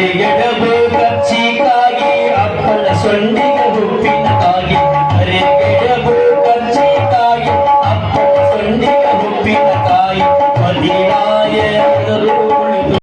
ಹರಿಗೆಡಬು ಕಚ್ಚಿಕಾಗಿ ಅಪ್ಪಳ ಸೊಂಡಿಗೆ ಉಪ್ಪಿನಕಾಗಿ ಹರಿಗೆಡಬು ಕಚ್ಚಿಕಾಗಿ ಅಪ್ಪಳ ಸೊಂಡಿಗೆ ಉಪ್ಪಿನಕಾಯಿ ಮದಿರಾ